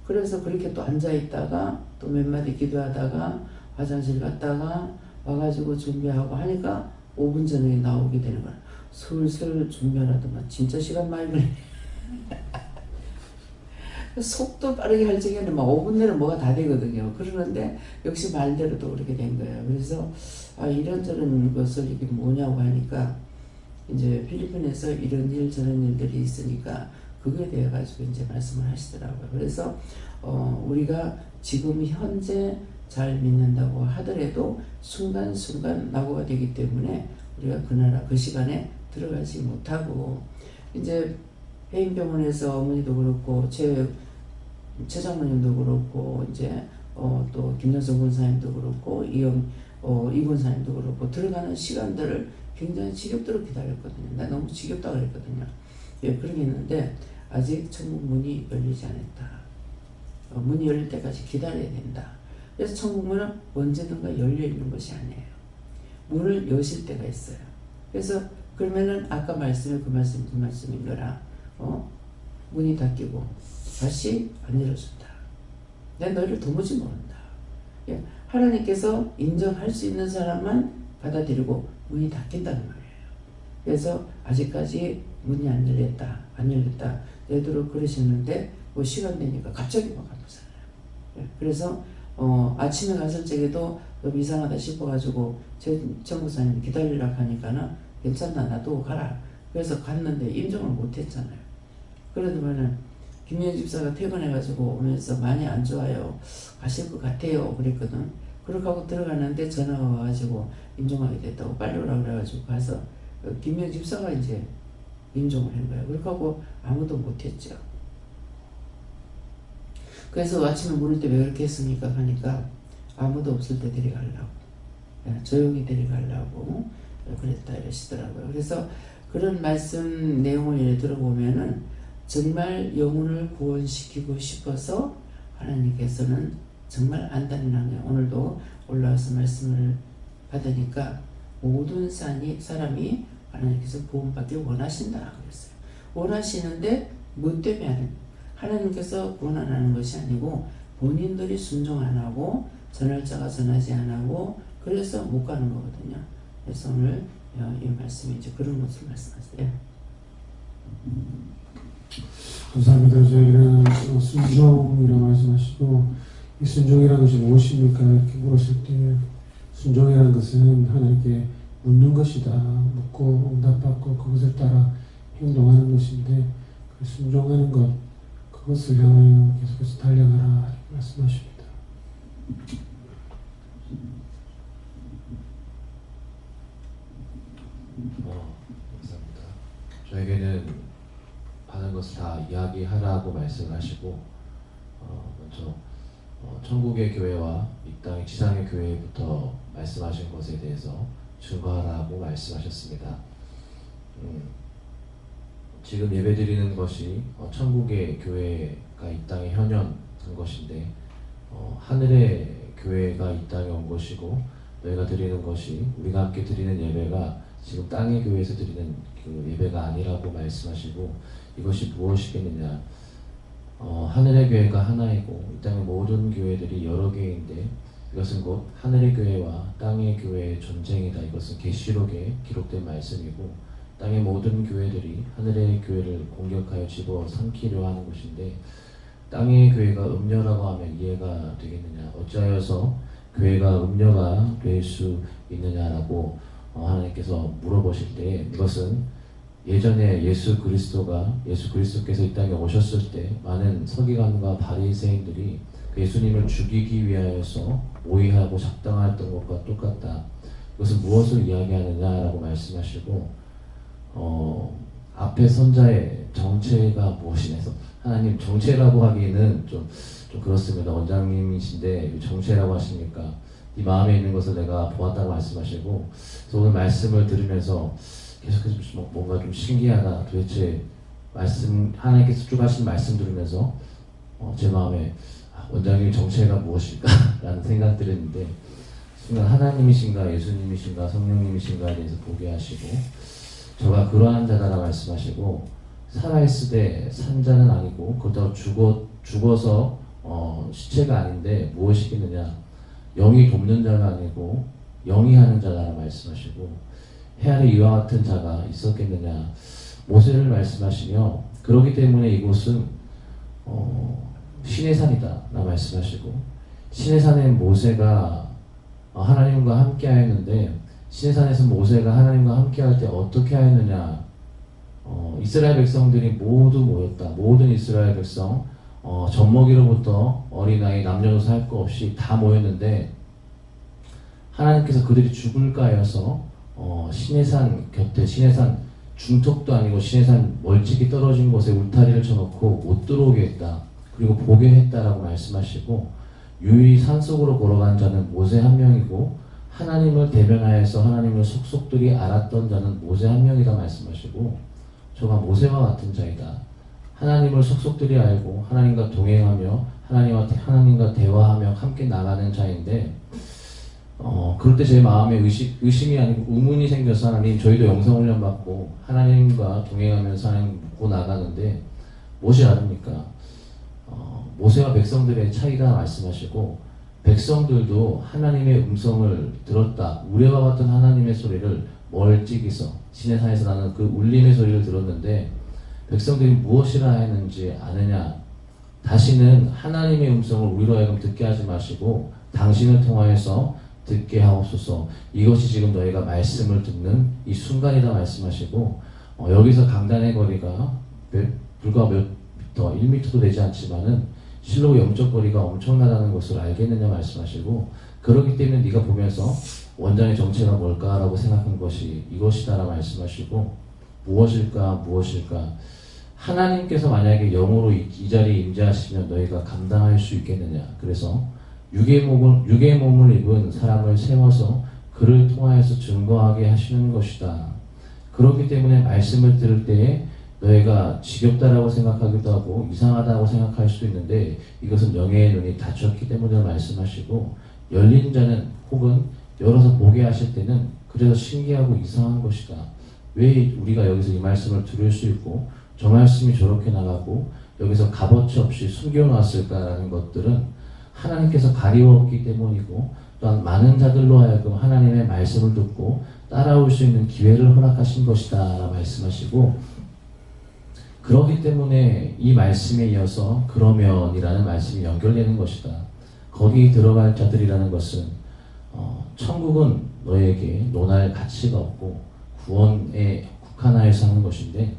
그래서 그렇게 또 앉아있다가 또 몇 마디 기도하다가 화장실 갔다가 와가지고 준비하고 하니까 5분 전에 나오게 되는 거야. 슬슬 준비하더만 진짜 시간 많이 걸려. 속도 빠르게 할 적에는 막 5분 내로 뭐가 다 되거든요. 그러는데 역시 말대로도 그렇게 된 거예요. 그래서 이런저런 것을 이게 뭐냐고 하니까 이제 필리핀에서 이런 일 저런 일들이 있으니까 그거에 대해 가지고 이제 말씀을 하시더라고요. 그래서 우리가 지금 현재 잘 믿는다고 하더라도 순간순간 낙오가 되기 때문에 우리가 그 나라 그 시간에 들어가지 못하고 이제 해인병원에서 어머니도 그렇고 최 장로님도 그렇고 이제 또 김정성 권사님도 그렇고 이 권사님도 그렇고 들어가는 시간들을 굉장히 지겹도록 기다렸거든요. 나 너무 지겹다 그랬거든요. 예, 그러겠는데 아직 천국 문이 열리지 않았다. 문이 열릴 때까지 기다려야 된다. 그래서 천국문은 언제든가 열려 있는 것이 아니에요. 문을 여실 때가 있어요. 그래서 그러면은 아까 말씀이 그 말씀인 거라 문이 닫히고 다시 안 열어준다. 내가 너희를 도무지 모른다. 예, 하나님께서 인정할 수 있는 사람만 받아들이고 문이 닫힌다는 말이에요. 그래서 아직까지 문이 안 열렸다. 너희들은 그러셨는데 뭐 시간 되니까 갑자기 막 아프잖아요. 예, 그래서 아침에 갔을 적에도 너무 이상하다 싶어가지고 정부사님 기다리라고 하니까는 괜찮다 놔두고 가라. 그래서 갔는데 인정을 못했잖아요. 그러더만은 김현 집사가 퇴근해가지고 오면서 많이 안 좋아요. 가실 것 같아요. 그랬거든. 그렇게 하고 들어갔는데 전화가 와가지고 임종하게 됐다고 빨리 오라고 그래가지고 가서 김현 집사가 이제 임종을 한 거예요. 그렇게 하고 아무도 못했죠. 그래서 아침에 물을 때 왜 그렇게 했습니까? 하니까 아무도 없을 때 데려가려고 조용히 데려가려고 그랬다 이러시더라고요. 그래서 그런 말씀 내용을 들어보면은 정말 영혼을 구원시키고 싶어서 하나님께서는 정말 안단이라는 오늘도 올라와서 말씀을 받으니까 모든 사람이 하나님께서 구원받기 원하신다 그랬어요. 원하시는데 뭐 때문에 하나님께서 구원 안 하는 것이 아니고 본인들이 순종 안 하고 전할 자가 전하지 안 하고 그래서 못 가는 거거든요. 그래서 오늘 이 말씀이 이제 그런 것을 말씀하세요. 감사합니다. 저희는 순종이라고 말씀하시고 이 순종이라는 것이 무엇입니까? 이렇게 물었을 때 순종이라는 것은 하나님께 묻는 것이다. 묻고 응답받고 그것을 따라 행동하는 것인데 그 순종하는 것 그것을 향하여 계속해서 달려가라 말씀하십니다. 감사합니다. 저에게는 하는 것을 다 이야기하라고 말씀하시고 먼저 천국의 교회와 이 땅의 지상의 교회부터 말씀하신 것에 대해서 증거하라고 말씀하셨습니다. 지금 예배드리는 것이 천국의 교회가 이 땅에 현현한 것인데 하늘의 교회가 이 땅에 온 것이고 너희가 드리는 것이 우리가 함께 드리는 예배가 지금 땅의 교회에서 드리는 그 예배가 아니라고 말씀하시고 이것이 무엇이겠느냐. 하늘의 교회가 하나이고 이 땅의 모든 교회들이 여러 개인데 이것은 곧 하늘의 교회와 땅의 교회의 전쟁이다. 이것은 계시록에 기록된 말씀이고 땅의 모든 교회들이 하늘의 교회를 공격하여 집어삼키려 하는 것인데 땅의 교회가 음녀라고 하면 이해가 되겠느냐. 어찌하여서 교회가 음녀가 될 수 있느냐라고 하나님께서 물어보실 때 이것은 예전에 예수 그리스도께서 이 땅에 오셨을 때 많은 서기관과 바리새인들이 예수님을 죽이기 위하여서 모의하고 작당했던 것과 똑같다. 이것은 무엇을 이야기하느냐라고 말씀하시고 앞에 선자의 정체가 무엇이냐서 하나님 정체라고 하기에는 좀 그렇습니다. 원장님이신데 정체라고 하십니까? 이 마음에 있는 것을 내가 보았다고 말씀하시고 그래서 오늘 말씀을 들으면서 계속해서 뭔가 좀 신기하다. 도대체 하나님께서 쭉 하신 말씀 들으면서 제 마음에 원장님의 정체가 무엇일까? 라는 생각들이 있는데 순간 하나님이신가 예수님이신가 성령님이신가에 대해서 보게 하시고 저가 그러한 자다라 말씀하시고 살아있을 때 산 자는 아니고 그렇다고 죽어서 시체가 아닌데 무엇이겠느냐. 영이 돕는 자가 아니고 영이 하는 자다라 말씀하시고 해 아래 이와 같은 자가 있었겠느냐. 모세를 말씀하시며 그렇기 때문에 이곳은 신의 산이다 라 말씀하시고 신의 산에 모세가 하나님과 함께 하였는데 신의 산에서 모세가 하나님과 함께 할 때 어떻게 하였느냐. 이스라엘 백성들이 모두 모였다. 모든 이스라엘 백성 젖먹이로부터 어린아이 남녀노소 할 것 없이 다 모였는데 하나님께서 그들이 죽을까 하여서 신의 산 곁에 신의 산 중턱도 아니고 신의 산 멀찍이 떨어진 곳에 울타리를 쳐놓고 못 들어오게 했다. 그리고 보게 했다라고 말씀하시고 유일히 산속으로 걸어간 자는 모세 한 명이고 하나님을 대변하여서 하나님을 속속들이 알았던 자는 모세 한 명이다 말씀하시고 저가 모세와 같은 자이다. 하나님을 속속들이 알고 하나님과 동행하며 하나님과 대화하며 함께 나가는 자인데 그럴 때 제 마음에 의심이 아니고 의문이 생겨서 하나님 저희도 영성훈련 받고 하나님과 동행하면서 하나님 묻고 나가는데 무엇이 다릅니까? 모세와 백성들의 차이다 말씀하시고 백성들도 하나님의 음성을 들었다. 우레와 같은 하나님의 소리를 멀찍이서 신의 산에서 나는 그 울림의 소리를 들었는데 백성들이 무엇이라 했는지 아느냐. 다시는 하나님의 음성을 우리로 하여금 듣게 하지 마시고 당신을 통하여서 듣게 하옵소서. 이것이 지금 너희가 말씀을 듣는 이 순간이다 말씀하시고 여기서 강단의 거리가 불과 몇 미터, 1미터도 되지 않지만은 실로 영적 거리가 엄청나다는 것을 알겠느냐 말씀하시고 그렇기 때문에 네가 보면서 원장의 정체가 뭘까라고 생각한 것이 이것이다라 말씀하시고 무엇일까 하나님께서 만약에 영으로 이 자리에 임재하시면 너희가 감당할 수 있겠느냐. 그래서 육의 몸을 입은 사람을 세워서 그를 통하여서 증거하게 하시는 것이다. 그렇기 때문에 말씀을 들을 때에 너희가 지겹다라고 생각하기도 하고 이상하다고 생각할 수도 있는데 이것은 영의 눈이 닫혔기 때문에 말씀하시고 열린 자는 혹은 열어서 보게 하실 때는 그래서 신기하고 이상한 것이다. 왜 우리가 여기서 이 말씀을 들을 수 있고 저 말씀이 저렇게 나가고 여기서 값어치 없이 숨겨놨을까라는 것들은 하나님께서 가리웠기 때문이고 또한 많은 자들로 하여금 하나님의 말씀을 듣고 따라올 수 있는 기회를 허락하신 것이다 라 말씀하시고 그렇기 때문에 이 말씀에 이어서 그러면이라는 말씀이 연결되는 것이다. 거기 들어갈 자들이라는 것은 천국은 너에게 논할 가치가 없고 구원에 국한하여서 하는 것인데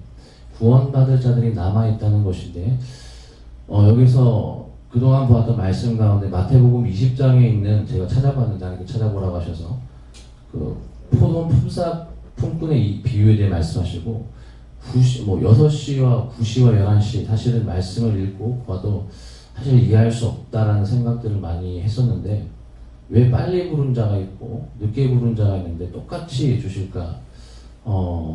구원받을 자들이 남아있다는 것인데 여기서 그동안 보았던 말씀 가운데 마태복음 20장에 있는 제가 찾아봤는데 하나님께 찾아보라고 하셔서 그 포도원 품꾼의 이 비유에 대해 말씀하시고 6시와 9시와 11시 사실은 말씀을 읽고 봐도 사실 이해할 수 없다라는 생각들을 많이 했었는데 왜 빨리 부른 자가 있고 늦게 부른 자가 있는데 똑같이 주실까?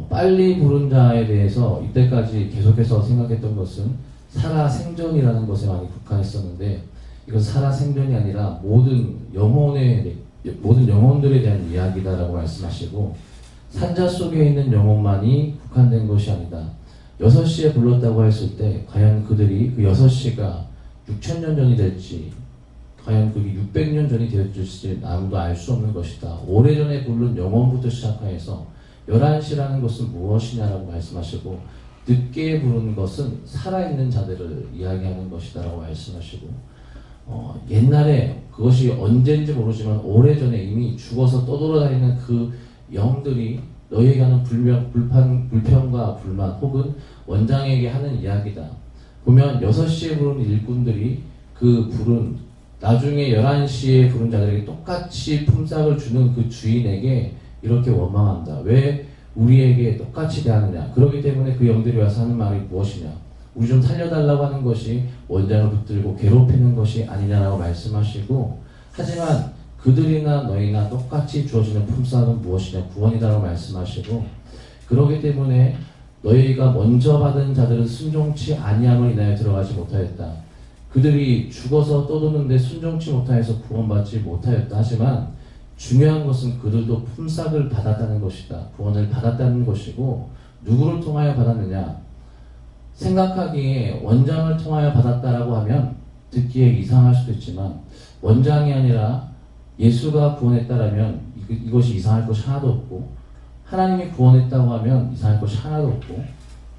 빨리 부른 자에 대해서 이때까지 계속해서 생각했던 것은 살아생전이라는 것에 많이 국한했었는데 이건 살아생전이 아니라 모든 영혼의 모든 영혼들에 대한 이야기다라고 말씀하시고 산자 속에 있는 영혼만이 국한된 것이 아니다. 6시에 불렀다고 했을 때 과연 그들이 그 6시가 6,000년 전이 될지 과연 그게 600년 전이 되었을지 아무도 알 수 없는 것이다. 오래전에 부른 영혼부터 시작해서 11시라는 것은 무엇이냐라고 말씀하시고 늦게 부르는 것은 살아있는 자들을 이야기하는 것이다 라고 말씀하시고 옛날에 그것이 언제인지 모르지만 오래전에 이미 죽어서 떠돌아다니는 그 영들이 너희에게 하는 불평과 불만 혹은 원장에게 하는 이야기다. 보면 6시에 부른 일꾼들이 그 부른 나중에 11시에 부른 자들에게 똑같이 품삯을 주는 그 주인에게 이렇게 원망한다. 왜 우리에게 똑같이 대하느냐. 그렇기 때문에 그 영들이 와서 하는 말이 무엇이냐. 우리 좀 살려달라고 하는 것이 원장을 붙들고 괴롭히는 것이 아니냐라고 말씀하시고 하지만 그들이나 너희나 똑같이 주어지는 품삯은 무엇이냐. 구원이다라고 말씀하시고 그렇기 때문에 너희가 먼저 받은 자들은 순종치 아니함을 인하여 들어가지 못하였다. 그들이 죽어서 떠도는데 순종치 못하여서 구원받지 못하였다. 하지만 중요한 것은 그들도 품삯을 받았다는 것이다. 구원을 받았다는 것이고 누구를 통하여 받았느냐. 생각하기에 원장을 통하여 받았다라고 하면 듣기에 이상할 수도 있지만 원장이 아니라 예수가 구원했다라면 이것이 이상할 것이 하나도 없고 하나님이 구원했다고 하면 이상할 것이 하나도 없고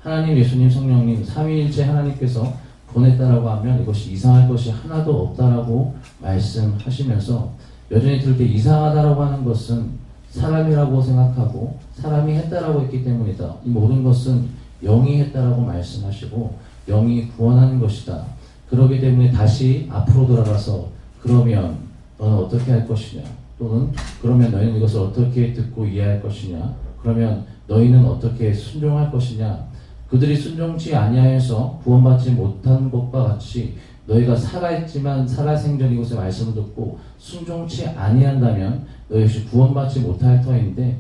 하나님, 예수님, 성령님 삼위일체 하나님께서 구원했다라고 하면 이것이 이상할 것이 하나도 없다라고 말씀하시면서 여전히 들을 때 이상하다라고 하는 것은 사람이라고 생각하고 사람이 했다라고 했기 때문이다. 이 모든 것은 영이 했다라고 말씀하시고 영이 구원하는 것이다. 그렇기 때문에 다시 앞으로 돌아가서 그러면 너는 어떻게 할 것이냐 또는 그러면 너희는 이것을 어떻게 듣고 이해할 것이냐 그러면 너희는 어떻게 순종할 것이냐 그들이 순종치 아니하여서 구원받지 못한 것과 같이 너희가 살아있지만 살아생전 이곳의 말씀을 듣고 순종치 아니한다면 너희 역시 구원받지 못할 터인데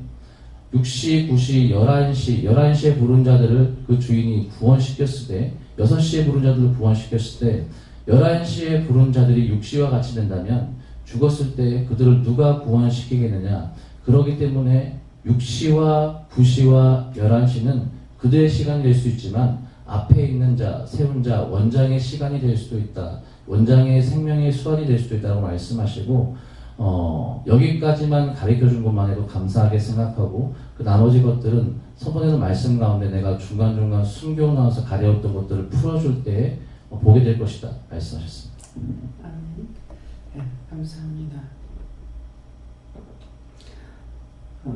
6시, 9시, 11시에 부른 자들을 그 주인이 구원시켰을 때 6시에 부른 자들을 구원시켰을 때 11시에 부른 자들이 6시와 같이 된다면 죽었을 때 그들을 누가 구원시키겠느냐. 그렇기 때문에 6시와 9시와 11시는 그들의 시간이 될 수 있지만 앞에 있는 자, 세운 자, 원장의 시간이 될 수도 있다. 원장의 생명의 수완이 될 수도 있다고 말씀하시고 여기까지만 가르쳐준 것만 해도 감사하게 생각하고 그 나머지 것들은 서번에는 말씀 가운데 내가 중간중간 숨겨 나와서 가려웠던 것들을 풀어줄 때 보게 될 것이다 말씀하셨습니다. 아멘. 네, 감사합니다.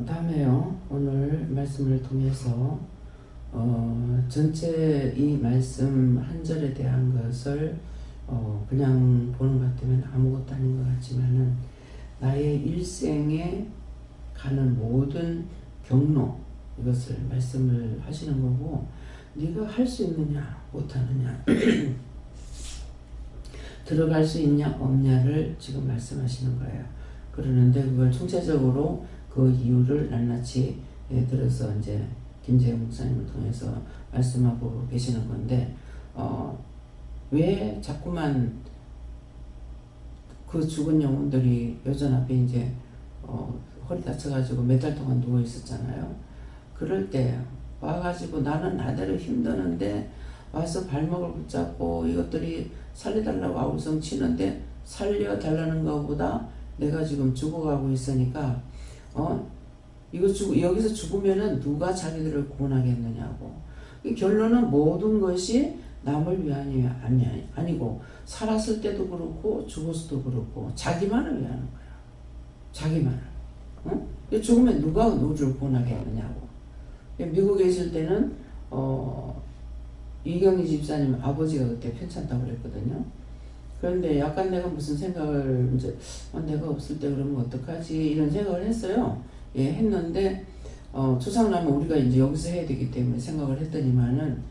다음에요. 오늘 말씀을 통해서 전체 이 말씀 한 절에 대한 것을 그냥 보는 것 같으면 아무것도 아닌 것 같지만은 나의 일생에 가는 모든 경로 이것을 말씀을 하시는 거고 네가 할 수 있느냐 못하느냐 들어갈 수 있냐 없냐를 지금 말씀하시는 거예요. 그러는데 그걸 총체적으로 그 이유를 낱낱이 들어서 이제 김재영 목사님을 통해서 말씀하고 계시는 건데 왜 자꾸만 그 죽은 영혼들이 여전 앞에 이제 허리 다쳐가지고 몇 달 동안 누워 있었잖아요. 그럴 때 와가지고 나는 나대로 힘드는데 와서 발목을 붙잡고 이것들이 살려달라고 아우성 치는데 살려달라는 것보다 내가 지금 죽어가고 있으니까 여기서 죽으면은 누가 자기들을 구원하겠느냐고. 이 결론은 모든 것이 남을 위함이 아니고 살았을 때도 그렇고 죽었을 때도 그렇고 자기만을 위하는 거야. 자기만을. 응? 죽으면 누가 우리를 구원하겠느냐고. 미국에 있을 때는 이경희 집사님 아버지가 그때 편찮다고 그랬거든요. 그런데 약간 내가 무슨 생각을 이제 내가 없을 때 그러면 어떡하지 이런 생각을 했어요. 예, 했는데 초상남은 우리가 이제 여기서 해야 되기 때문에 생각을 했더니만은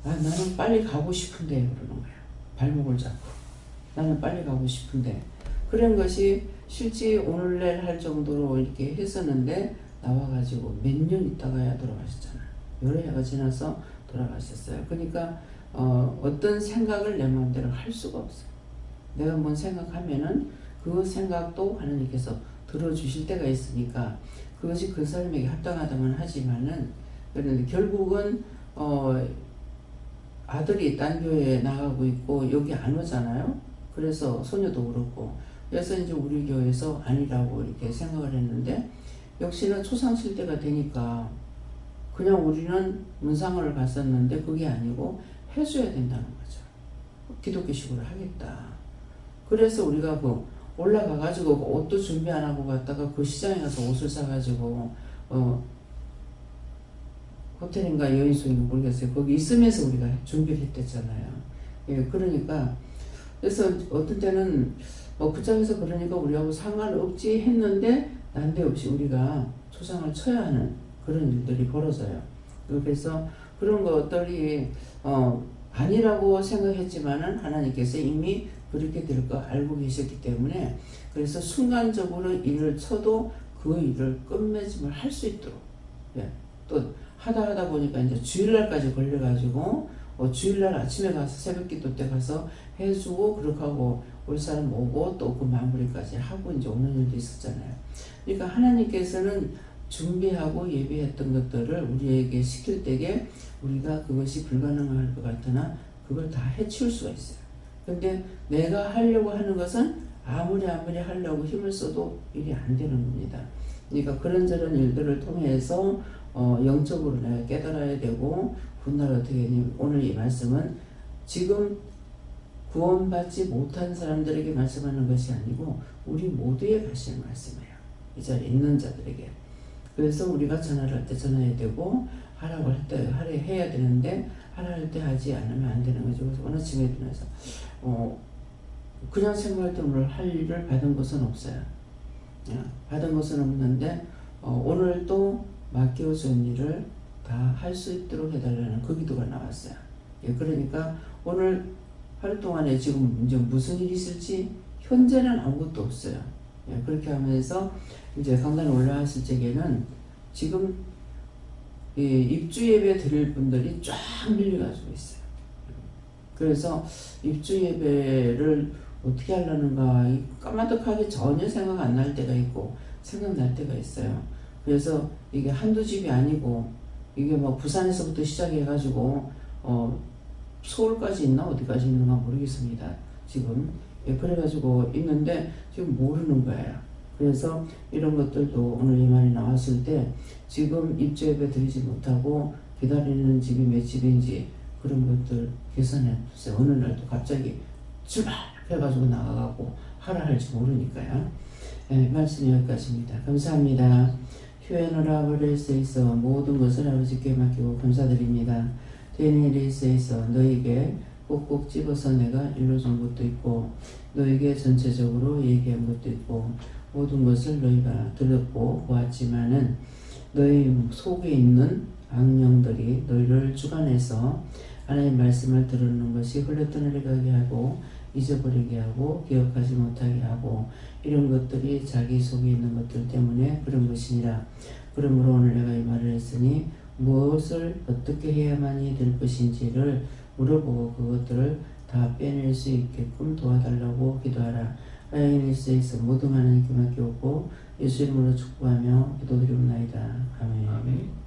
나는 빨리 가고 싶은데 그러는 거야. 발목을 잡고 나는 빨리 가고 싶은데 그런 것이 실제 오늘날 할 정도로 이렇게 했었는데 나와가지고 몇 년 있다가야 돌아가셨잖아요. 여러 해가 지나서 돌아가셨어요. 그러니까 어떤 생각을 내 마음대로 할 수가 없어요. 내가 뭔 생각하면은 그 생각도 하나님께서 들어주실 때가 있으니까 그것이 그 사람에게 합당하다면 하지만은 그런데 결국은 아들이 딴 교회에 나가고 있고 여기 안 오잖아요. 그래서 소녀도 그렇고 그래서 이제 우리 교회에서 아니라고 이렇게 생각을 했는데 역시나 초상칠 때가 되니까 그냥 우리는 문상을 갔었는데 그게 아니고 해줘야 된다는 거죠. 기독교식으로 하겠다. 그래서 우리가 그 올라가가지고 옷도 준비 안 하고 갔다가 그 시장에 가서 옷을 사가지고 호텔인가 여인숙인가 모르겠어요. 거기 있으면서 우리가 준비를 했댔잖아요. 예, 그러니까 그래서 어떤 때는 붙잡아서 그러니까 우리하고 상관없지 했는데 난데없이 우리가 초상을 쳐야 하는 그런 일들이 벌어져요. 그래서 그런 것들이 아니라고 생각했지만은 하나님께서 이미 그렇게 될 거 알고 계셨기 때문에 그래서 순간적으로 일을 쳐도 그 일을 끝맺음을 할 수 있도록 예, 또 하다 보니까 이제 주일날까지 걸려가지고 주일날 아침에 가서 새벽기도 때 가서 해주고 그렇게 하고 올 사람 오고 또 그 마무리까지 하고 이제 오는 일도 있었잖아요. 그러니까 하나님께서는 준비하고 예비했던 것들을 우리에게 시킬 때에 우리가 그것이 불가능할 것 같으나 그걸 다 해치울 수가 있어요. 근데 내가 하려고 하는 것은 아무리 하려고 힘을 써도 일이 안 되는 겁니다. 그러니까 그런저런 일들을 통해서 영적으로 내가 깨달아야 되고 훗날 어떻게 되니 오늘 이 말씀은 지금 구원받지 못한 사람들에게 말씀하는 것이 아니고 우리 모두에게 하시는 말씀이에요. 이 자리에 있는 자들에게. 그래서 우리가 전화를 할 때 전화해야 되고 하라고 할 때 해야 되는데 하라 할 때 하지 않으면 안 되는 거죠. 그래서 어느 쯤에 들어서 그냥 생활 때 오늘 할 일을 받은 것은 없어요. 받은 것은 없는데 오늘 또 맡겨준 일을 다 할 수 있도록 해달라는 그 기도가 나왔어요. 예, 그러니까 오늘 하루 동안에 지금 이제 무슨 일이 있을지 현재는 아무것도 없어요. 예, 그렇게 하면서 이제 강단에 올라왔을 적에는 지금 입주 예배 드릴 분들이 쫙 밀려가지고 있어요. 그래서 입주 예배를 어떻게 하려는가 까마득하게 전혀 생각 안 날 때가 있고 생각날 때가 있어요. 그래서 이게 한두 집이 아니고 이게 뭐 부산에서부터 시작해가지고 서울까지 있나 어디까지 있는가 모르겠습니다. 지금 예, 그래가지고 있는데 지금 모르는 거예요. 그래서 이런 것들도 오늘 이 말이 나왔을 때 지금 입주 예배 드리지 못하고 기다리는 집이 몇 집인지 그런 것들 계산해 보세요. 어느 날도 갑자기 출발해가지고 나가고 하라 할지 모르니까요. 네, 말씀 여기까지입니다. 감사합니다. 휴에노라 버릴수있어 모든 것을 아버지께 맡기고 감사드립니다. 되는 일에 있어 너에게 꼭꼭 집어서 내가 일러준 것도 있고 너에게 전체적으로 얘기한 것도 있고 모든 것을 너희가 들었고 보았지만은 너희 속에 있는 악령들이 너희를 주관해서 하나님 말씀을 들었는 것이 흘러떠내려가게 하고 잊어버리게 하고 기억하지 못하게 하고 이런 것들이 자기 속에 있는 것들 때문에 그런 것이니라. 그러므로 오늘 내가 이 말을 했으니 무엇을 어떻게 해야만이 될 것인지를 물어보고 그것들을 다 빼낼 수 있게끔 도와달라고 기도하라. 하나님 일세에서 모든 하나님께 맡기옵고 예수 이름으로 축복하며 기도드리옵나이다. 아멘.